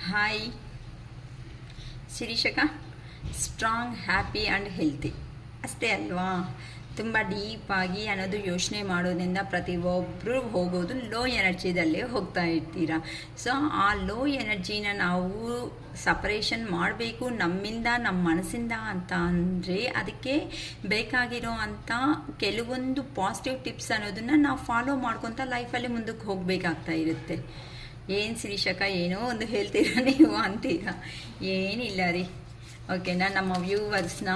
Hi Shirishaka. Strong, happy and healthy ಅಷ್ಟೇ ಅಲ್ವಾ? ತುಂಬ ಡೀಪಾಗಿ ಅನ್ನೋದು ಯೋಚನೆ ಮಾಡೋದ್ರಿಂದ ಪ್ರತಿಯೊಬ್ಬರು ಹೋಗೋದು ಲೋ ಎನರ್ಜಿದಲ್ಲೇ ಹೋಗ್ತಾ ಇರ್ತೀರ. ಸೊ ಆ ಲೋ ಎನರ್ಜಿನ ನಾವು ಸಪರೇಷನ್ ಮಾಡಬೇಕು ನಮ್ಮಿಂದ, ನಮ್ಮ ಮನಸ್ಸಿಂದ ಅಂತ ಅಂದರೆ ಅದಕ್ಕೆ ಬೇಕಾಗಿರೋ ಅಂಥ ಕೆಲವೊಂದು ಪಾಸಿಟಿವ್ ಟಿಪ್ಸ್ ಅನ್ನೋದನ್ನು ನಾವು ಫಾಲೋ ಮಾಡ್ಕೊತ ಲೈಫಲ್ಲಿ ಮುಂದಕ್ಕೆ ಹೋಗಬೇಕಾಗ್ತಾ ಇರುತ್ತೆ. ಏನು ಶಿರೀಷಕ ಏನೋ ಒಂದು ಹೇಳ್ತೀರಾ ನೀವು ಅಂತೀರಾ? ಏನಿಲ್ಲ ರೀ, ಓಕೆನಾ. ನಮ್ಮ ವ್ಯೂವರ್ಸ್ನ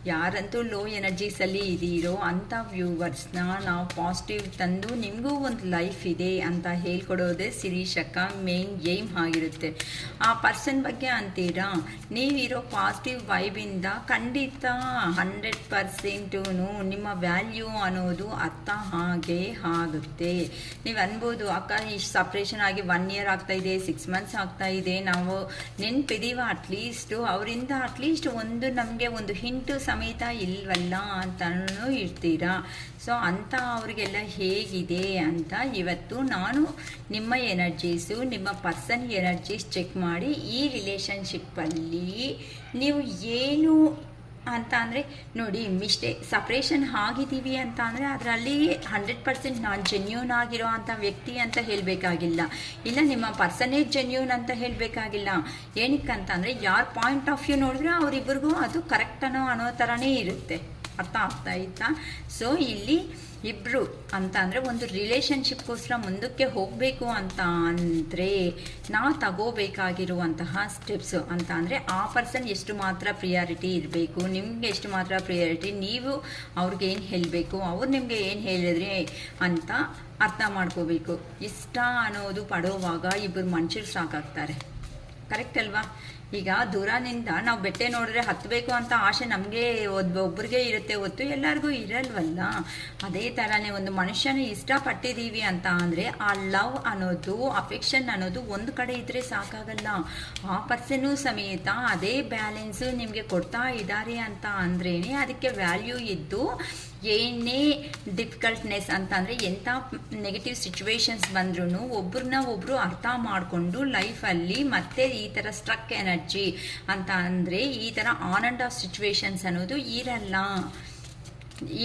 ಯಾರಂತೂ ಲೋ ಎನರ್ಜೀಸಲ್ಲಿ ಇದೀರೋ ಅಂಥ ವ್ಯೂವರ್ಸ್ನ ನಾವು ಪಾಸಿಟಿವ್ ತಂದು ನಿಮಗೂ ಒಂದು ಲೈಫ್ ಇದೆ ಅಂತ ಹೇಳ್ಕೊಡೋದೇ ಶಿರೀಷಕ್ಕ ಮೇನ್ ಏಮ್ ಆಗಿರುತ್ತೆ. ಆ ಪರ್ಸನ್ ಬಗ್ಗೆ ಅಂತೀರಾ, ನೀವಿರೋ ಪಾಸಿಟಿವ್ ವೈಬಿಂದ ಖಂಡಿತ 100% ನಿಮ್ಮ ವ್ಯಾಲ್ಯೂ ಅನ್ನೋದು ಅರ್ಥ ಹಾಗೇ ಆಗುತ್ತೆ. ನೀವು ಅನ್ಬೋದು, ಅಕ್ಕ ಇಷ್ಟು ಸಪ್ರೇಷನ್ ಆಗಿ 1 year ಆಗ್ತಾಯಿದೆ, 6 months ಆಗ್ತಾಯಿದೆ, ನಾವು ನೆನಪಿದೀವ ಅಟ್ಲೀಸ್ಟು ಅವರಿಂದ ಅಟ್ಲೀಸ್ಟ್ ಒಂದು ನಮಗೆ ಒಂದು ಹಿಂಟು ಸಮೇತ ಇಲ್ವಲ್ಲ ಅಂತನೂ ಇರ್ತೀರಾ. ಸೊ ಅಂಥ ಅವ್ರಿಗೆಲ್ಲ ಹೇಗಿದೆ ಅಂತ ಇವತ್ತು ನಾನು ನಿಮ್ಮ ಎನರ್ಜೀಸು, ನಿಮ್ಮ ಪರ್ಸನ್ ಎನರ್ಜೀಸ್ ಚೆಕ್ ಮಾಡಿ ಈ ರಿಲೇಷನ್ಶಿಪ್ಪಲ್ಲಿ ನೀವು ಏನು ಅಂತ ಅಂದರೆ ನೋಡಿ, ಸಪ್ರೇಷನ್ ಆಗಿದ್ದೀವಿ ಅಂತ ಅಂದರೆ ಅದರಲ್ಲಿ 100% ನಾನು ಜೆನ್ಯೂನ್ ಆಗಿರೋ ಅಂಥ ವ್ಯಕ್ತಿ ಅಂತ ಹೇಳಬೇಕಾಗಿಲ್ಲ, ಇಲ್ಲ ನಿಮ್ಮ ಪರ್ಸನೇಜ್ ಜೆನ್ಯೂನ್ ಅಂತ ಹೇಳಬೇಕಾಗಿಲ್ಲ. ಏನಕ್ಕಂತ ಅಂದರೆ ಯಾರ ಪಾಯಿಂಟ್ ಆಫ್ ವ್ಯೂ ನೋಡಿದ್ರೆ ಅವರಿಬ್ಬರಿಗೂ ಅದು ಕರೆಕ್ಟ್ ಅನ್ನೋ ಥರನೇ ಇರುತ್ತೆ. ಅರ್ಥ ಆಗ್ತಾಯಿತ್ತಾ? ಸೊ ಇಲ್ಲಿ ಇಬ್ಬರು ಅಂತ ಅಂದರೆ ಒಂದು ರಿಲೇಷನ್ಶಿಪ್ಗೋಸ್ಕರ ಮುಂದಕ್ಕೆ ಹೋಗಬೇಕು ಅಂತ ಅಂದರೆ ನಾವು ತಗೋಬೇಕಾಗಿರುವಂತಹ ಸ್ಟೆಪ್ಸು ಅಂತ ಅಂದರೆ ಆ ಪರ್ಸನ್ ಎಷ್ಟು ಮಾತ್ರ ಪ್ರಿಯಾರಿಟಿ ಇರಬೇಕು, ನಿಮಗೆ ಎಷ್ಟು ಮಾತ್ರ ಪ್ರಿಯಾರಿಟಿ, ನೀವು ಅವ್ರಿಗೇನು ಹೇಳಬೇಕು, ಅವ್ರು ನಿಮಗೆ ಏನು ಹೇಳಿದ್ರಿ ಅಂತ ಅರ್ಥ ಮಾಡ್ಕೋಬೇಕು. ಇಷ್ಟ ಅನ್ನೋದು ಪಡೋವಾಗ ಇಬ್ಬರು ಮನುಷ್ಯರು ಸಾಕಾಗ್ತಾರೆ. ಕರೆಕ್ಟ್ ಅಲ್ವಾ? ಈಗ ದೂರದಿಂದ ನಾವು ಬೆಟ್ಟ ನೋಡಿದ್ರೆ ಹತ್ತಬೇಕು ಅಂತ ಆಸೆ ನಮಗೆ ಒಬ್ಬರಿಗೆ ಇರುತ್ತೆ, ಹೊತ್ತು ಎಲ್ಲರಿಗೂ ಇರಲ್ವಲ್ಲ. ಅದೇ ಥರನೇ ಒಂದು ಮನುಷ್ಯನ ಇಷ್ಟಪಟ್ಟಿದ್ದೀವಿ ಅಂತ ಅಂದರೆ ಆ ಲವ್ ಅನ್ನೋದು, ಅಫೆಕ್ಷನ್ ಅನ್ನೋದು ಒಂದು ಕಡೆ ಇದ್ದರೆ ಸಾಕಾಗಲ್ಲ. ಆ ಪರ್ಸನ್ನು ಸಮೇತ ಅದೇ ಬ್ಯಾಲೆನ್ಸು ನಿಮಗೆ ಕೊಡ್ತಾ ಇದ್ದಾರೆ ಅಂತ ಅಂದ್ರೇ ಅದಕ್ಕೆ ವ್ಯಾಲ್ಯೂ ಇದ್ದು, ಏನೇ ಡಿಫಿಕಲ್ಟ್ನೆಸ್ ಅಂತ ಅಂದರೆ ಎಂಥ ನೆಗೆಟಿವ್ ಸಿಚುವೇಶನ್ಸ್ ಬಂದ್ರೂ ಒಬ್ರನ್ನ ಒಬ್ಬರು ಅರ್ಥ ಮಾಡಿಕೊಂಡು ಲೈಫಲ್ಲಿ ಮತ್ತೆ ಈ ಥರ ಸ್ಟ್ರಕ್ ಎನರ್ಜಿ ಅಂತ ಅಂದರೆ ಈ ಥರ ಆನ್ ಆ್ಯಂಡ್ ಆಫ್ ಸಿಚುವೇಶನ್ಸ್ ಅನ್ನೋದು ಇರಲ್ಲ.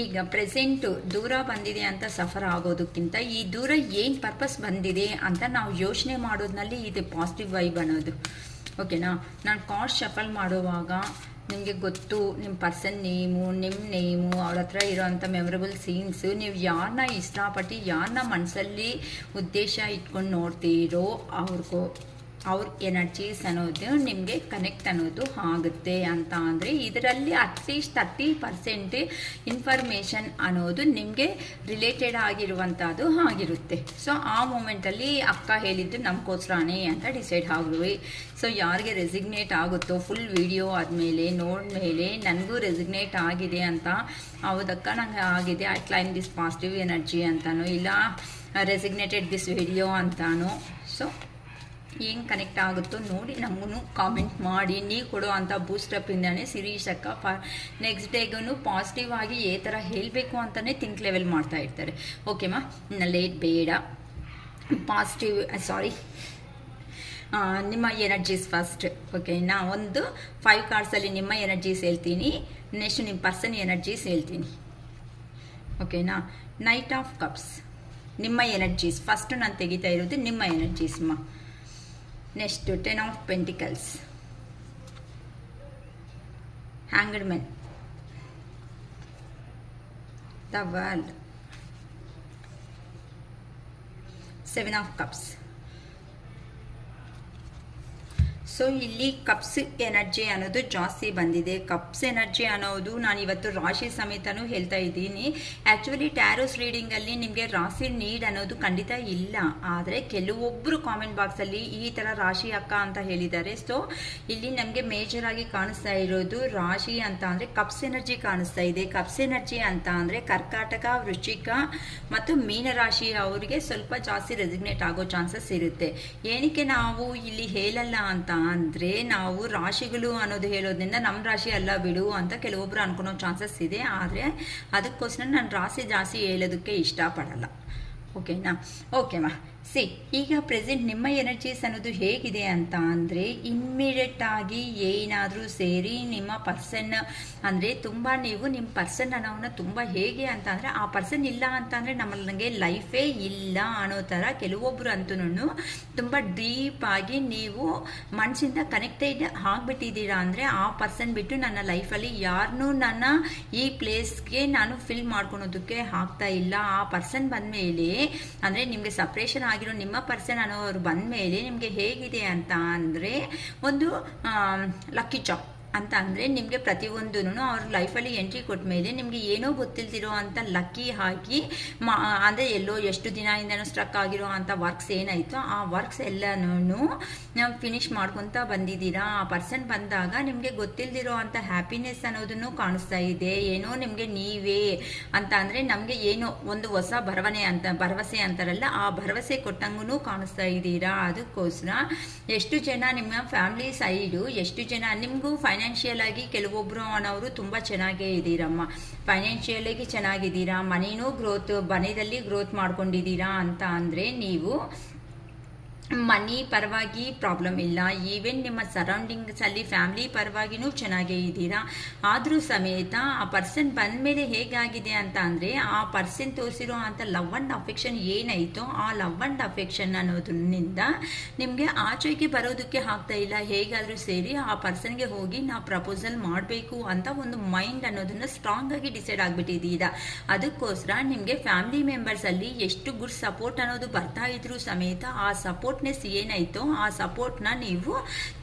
ಈಗ ಪ್ರೆಸೆಂಟು ದೂರ ಬಂದಿದೆ ಅಂತ ಸಫರ್ ಆಗೋದಕ್ಕಿಂತ ಈ ದೂರ ಏನು ಪರ್ಪಸ್ ಬಂದಿದೆ ಅಂತ ನಾವು ಯೋಚನೆ ಮಾಡೋದ್ರಲ್ಲಿ ಇದು ಪಾಸಿಟಿವ್ ವೈಬ್ ಅನ್ನೋದು. ಓಕೆನಾ? ನಾನು ಕಾರ್ಡ್ ಶಫಲ್ ಮಾಡುವಾಗ ನಿಮಗೆ ಗೊತ್ತು, ನಿಮ್ಮ ಪರ್ಸನ್ ನೇಮು, ನಿಮ್ಮ ನೇಮು, ಅವ್ರ ಹತ್ರ ಇರೋವಂಥ ಮೆಮೊರಬಲ್ ಸೀನ್ಸು, ನೀವು ಯಾರನ್ನ ಇಷ್ಟಪಟ್ಟು ಯಾರನ್ನ ಮನಸ್ಸಲ್ಲಿ ಉದ್ದೇಶ ಇಟ್ಕೊಂಡು ನೋಡ್ತೀರೋ ಅವ್ರ ಎನರ್ಜೀಸ್ ಅನ್ನೋದು ನಿಮಗೆ ಕನೆಕ್ಟ್ ಅನ್ನೋದು ಆಗುತ್ತೆ ಅಂತ ಅಂದರೆ ಇದರಲ್ಲಿ ಅಟ್ಲೀಸ್ಟ್ 30% ಇನ್ಫಾರ್ಮೇಷನ್ ಅನ್ನೋದು ನಿಮಗೆ ರಿಲೇಟೆಡ್ ಆಗಿರುವಂಥದ್ದು ಆಗಿರುತ್ತೆ. ಸೊ ಆ ಮೂಮೆಂಟಲ್ಲಿ ಅಕ್ಕ ಹೇಳಿದ್ದು ನಮಗೋಸ್ಕರನೇ ಅಂತ ಡಿಸೈಡ್ ಆಗುವೆ. ಸೊ ಯಾರಿಗೆ ರೆಸಿಗ್ನೇಟ್ ಆಗುತ್ತೋ ಫುಲ್ ವಿಡಿಯೋ ಆದಮೇಲೆ ನೋಡ್ಮೇಲೆ ನನಗೂ ರೆಸಿಗ್ನೇಟ್ ಆಗಿದೆ ಅಂತ, ಹೌದಕ್ಕ ನನಗೆ ಆಗಿದೆ, I claim this positive energy ಅಂತಾನು, ಇಲ್ಲ ರೆಸಿಗ್ನೇಟೆಡ್ ದಿಸ್ ವಿಡಿಯೋ ಅಂತಾನು. ಸೊ ಏನು ಕನೆಕ್ಟ್ ಆಗುತ್ತೋ ನೋಡಿ ನಮಗೂ ಕಾಮೆಂಟ್ ಮಾಡಿ. ನೀವು ಕೊಡೋ ಅಂಥ ಬೂಸ್ಟಪ್ಪಿಂದನೇ ಶಿರೀಷಕ್ಕ ನೆಕ್ಸ್ಟ್ ಡೇಗೂ ಪಾಸಿಟಿವ್ ಆಗಿ ಈ ಥರ ಹೇಳಬೇಕು ಅಂತಲೇ ಥಿಂಕ್ ಲೆವೆಲ್ ಮಾಡ್ತಾ ಇರ್ತಾರೆ. ಓಕೆಮಾ, ಲೇಟ್ ಬೇಡ. ಪಾಸಿಟಿವ್ ನಿಮ್ಮ ಎನರ್ಜೀಸ್ ಫಸ್ಟ್. ಓಕೆನಾ? ಒಂದು 5 ಕಾರ್ಡ್ಸಲ್ಲಿ ನಿಮ್ಮ ಎನರ್ಜೀಸ್ ಹೇಳ್ತೀನಿ, ನೆಕ್ಸ್ಟ್ ನಿಮ್ಮ ಪರ್ಸನ್ ಎನರ್ಜೀಸ್ ಹೇಳ್ತೀನಿ. ಓಕೆನಾ? ನೈಟ್ ಆಫ್ ಕಪ್ಸ್ ನಿಮ್ಮ ಎನರ್ಜೀಸ್ ಫಸ್ಟು ನಾನು ತೆಗಿತಾ ಇರೋದು ನಿಮ್ಮ ಎನರ್ಜೀಸ್ಮ. Next 10 of Pentacles, Hanged Man, the World, 7 of Cups. So ಇಲ್ಲಿ ಕಪ್ಸ್ ಎನರ್ಜಿ ಅನ್ನೋದು ಜಾಸ್ತಿ ಬಂದಿದೆ. ಕಪ್ಸ್ ಎನರ್ಜಿ ಅನ್ನೋದು ನಾನು ಇವತ್ತು ರಾಶಿ ಸಮೇತನೂ ಹೇಳ್ತಾ ಇದ್ದೀನಿ. ಆ್ಯಕ್ಚುಲಿ ಟ್ಯಾರೋಸ್ ರೀಡಿಂಗಲ್ಲಿ ನಿಮಗೆ ರಾಶಿ ನೀಡ್ ಅನ್ನೋದು ಖಂಡಿತ ಇಲ್ಲ, ಆದರೆ ಕೆಲವೊಬ್ಬರು ಕಾಮೆಂಟ್ ಬಾಕ್ಸಲ್ಲಿ ಈ ಥರ ರಾಶಿ ಅಕ್ಕ ಅಂತ ಹೇಳಿದ್ದಾರೆ. ಸೊ ಇಲ್ಲಿ ನಮಗೆ ಮೇಜರ್ ಆಗಿ ಕಾಣಿಸ್ತಾ ಇರೋದು ರಾಶಿ ಅಂತ ಅಂದರೆ ಕಪ್ಸ್ ಎನರ್ಜಿ ಕಾಣಿಸ್ತಾ ಇದೆ. ಕಪ್ಸ್ ಎನರ್ಜಿ ಅಂತ ಅಂದರೆ ಕರ್ಕಾಟಕ, ವೃಶ್ಚಿಕ ಮತ್ತು ಮೀನರಾಶಿ ಅವರಿಗೆ ಸ್ವಲ್ಪ ಜಾಸ್ತಿ ರೆಸಿಗ್ನೇಟ್ ಆಗೋ ಚಾನ್ಸಸ್ ಇರುತ್ತೆ. ಏನಕ್ಕೆ ನಾವು ಇಲ್ಲಿ ಹೇಳಲ್ಲ ಅಂತ ಅಂದರೆ ನಾವು ರಾಶಿಗಳು ಅನ್ನೋದು ಹೇಳೋದ್ರಿಂದ ನಮ್ಮ ರಾಶಿ ಅಲ್ಲ ಬಿಡು ಅಂತ ಕೆಲವೊಬ್ರು ಅನ್ಕೊಳೋ ಚಾನ್ಸಸ್ ಇದೆ. ಆದರೆ ಅದಕ್ಕೋಸ್ಕರ ನಾನು ರಾಶಿ ಜಾಸ್ತಿ ಹೇಳೋದಕ್ಕೆ ಇಷ್ಟಪಡಲ್ಲ. ಓಕೆನಾ? ಓಕೆಮಾ, ಈಗ ಪ್ರೆಸೆಂಟ್ ನಿಮ್ಮ ಎನರ್ಜೀಸ್ ಅನ್ನೋದು ಹೇಗಿದೆ ಅಂತ ಅಂದರೆ ಇಮ್ಮಿಡಿಯೇಟ್ ಆಗಿ ಏನಾದರೂ ಸೇರಿ ನಿಮ್ಮ ಪರ್ಸನ್ ಅಂದರೆ ತುಂಬ ನೀವು ನಿಮ್ಮ ಪರ್ಸನ್ ಅನ್ನೋನ ತುಂಬ ಹೇಗೆ ಅಂತ ಅಂದರೆ ಆ ಪರ್ಸನ್ ಇಲ್ಲ ಅಂತ ಅಂದರೆ ನನಗೆ ಲೈಫೇ ಇಲ್ಲ ಅನ್ನೋ ಥರ ಕೆಲವೊಬ್ಬರು ಅಂತೂ ತುಂಬ ಡೀಪಾಗಿ ನೀವು ಮನಸ್ಸಿಂದ ಕನೆಕ್ಟೆಡ್ ಆಗಿಬಿಟ್ಟಿದ್ದೀರಾ. ಅಂದರೆ ಆ ಪರ್ಸನ್ ಬಿಟ್ಟು ನನ್ನ ಲೈಫಲ್ಲಿ ಯಾರನ್ನೂ ನನ್ನ ಈ ಪ್ಲೇಸ್ಗೆ ನಾನು ಫಿಲ್ ಮಾಡ್ಕೊಳೋದಕ್ಕೆ ಆಗ್ತಾ ಇಲ್ಲ. ಆ ಪರ್ಸನ್ ಬಂದಮೇಲೆ ಅಂದರೆ ನಿಮಗೆ ಸಪ್ರೇಷನ್ ಆಗಿರೋ ನಿಮ್ಮ ಪರ್ಸನ್ ಅನ್ನೋರು ಬಂದ ಮೇಲೆ ನಿಮಗೆ ಹೇಗಿದೆ ಅಂತ ಅಂದರೆ ಒಂದು ಲಕ್ಕಿ ಚಾಪ್ ಅಂತ ಅಂದರೆ ನಿಮಗೆ ಪ್ರತಿಯೊಂದೂ ಅವ್ರ ಲೈಫಲ್ಲಿ ಎಂಟ್ರಿ ಕೊಟ್ಟ ಮೇಲೆ ನಿಮಗೆ ಏನೋ ಗೊತ್ತಿಲ್ದಿರೋ ಅಂತ ಲಕ್ಕಿ ಹಾಕಿ ಅಂದರೆ ಎಲ್ಲೋ ಎಷ್ಟು ದಿನದಿಂದನೂ ಸ್ಟ್ರಕ್ ಆಗಿರೋ ಅಂಥ ವರ್ಕ್ಸ್ ಏನಾಯಿತು ಆ ವರ್ಕ್ಸ್ ಎಲ್ಲನೂ ಫಿನಿಶ್ ಮಾಡ್ಕೊತ ಬಂದಿದ್ದೀರಾ. ಆ ಪರ್ಸನ್ ಬಂದಾಗ ನಿಮಗೆ ಗೊತ್ತಿಲ್ದಿರೋ ಅಂಥ ಹ್ಯಾಪಿನೆಸ್ ಅನ್ನೋದನ್ನು ಕಾಣಿಸ್ತಾ ಇದೆ. ಏನೋ ನಿಮಗೆ ನೀವೇ ಅಂತ ಅಂದರೆ ನಮಗೆ ಏನೋ ಒಂದು ಹೊಸ ಭರವಸೆ ಅಂತಾರಲ್ಲ ಆ ಭರವಸೆ ಕೊಟ್ಟಂಗೂ ಕಾಣಿಸ್ತಾ ಇದ್ದೀರಾ. ಅದಕ್ಕೋಸ್ಕರ ಎಷ್ಟು ಜನ ನಿಮ್ಮ ಫ್ಯಾಮಿಲಿ ಸೈಡು ಎಷ್ಟು ಜನ ನಿಮಗೂ ಫೈನಾನ್ಷಿಯಲ್ ಆಗಿ ಕೆಲವೊಬ್ಬರು ಅನ್ನೋರು ತುಂಬ ಚೆನ್ನಾಗೇ ಇದ್ದೀರಮ್ಮ, ಫೈನಾನ್ಷಿಯಲ್ ಆಗಿ ಚೆನ್ನಾಗಿದ್ದೀರಾ, ಮನಿನೂ ಮನೆಯಲ್ಲಿ ಗ್ರೋತ್ ಮಾಡ್ಕೊಂಡಿದ್ದೀರಾ ಅಂತ ಅಂದರೆ ನೀವು ಮನಿ ಪರವಾಗಿ ಪ್ರಾಬ್ಲಮ್ ಇಲ್ಲ. ಈವನ್ ನಿಮ್ಮ ಸರೌಂಡಿಂಗ್ಸಲ್ಲಿ ಫ್ಯಾಮಿಲಿ ಪರವಾಗಿನೂ ಚೆನ್ನಾಗೇ ಇದ್ದೀರಾ. ಆದರೂ ಸಮೇತ ಆ ಪರ್ಸನ್ ಬಂದ ಮೇಲೆ ಹೇಗಾಗಿದೆ ಅಂತ ಅಂದರೆ ಆ ಪರ್ಸನ್ ತೋರಿಸಿರೋ ಅಂಥ ಲವ್ ಆ್ಯಂಡ್ ಅಫೆಕ್ಷನ್ ಏನಾಯಿತೋ ಆ ಲವ್ ಆ್ಯಂಡ್ ಅಫೆಕ್ಷನ್ ಅನ್ನೋದ್ರಿಂದ ನಿಮಗೆ ಆಚೆಗೆ ಬರೋದಕ್ಕೆ ಆಗ್ತಾ ಇಲ್ಲ. ಹೇಗಾದರೂ ಸೇರಿ ಆ ಪರ್ಸನ್ಗೆ ಹೋಗಿ ನಾವು ಪ್ರಪೋಸಲ್ ಮಾಡಬೇಕು ಅಂತ ಒಂದು ಮೈಂಡ್ ಅನ್ನೋದನ್ನು ಸ್ಟ್ರಾಂಗ್ ಆಗಿ ಡಿಸೈಡ್ ಆಗಿಬಿಟ್ಟಿದ್ದೀರಾ. ಅದಕ್ಕೋಸ್ಕರ ನಿಮಗೆ ಫ್ಯಾಮಿಲಿ ಮೆಂಬರ್ಸಲ್ಲಿ ಎಷ್ಟು ಗುಡ್ ಸಪೋರ್ಟ್ ಅನ್ನೋದು ಬರ್ತಾ ಇದ್ರೂ ಸಮೇತ ಆ ಸಪೋರ್ಟ್ ಏನಾಯ್ತು ಆ ಸಪೋರ್ಟ್ನ ನೀವು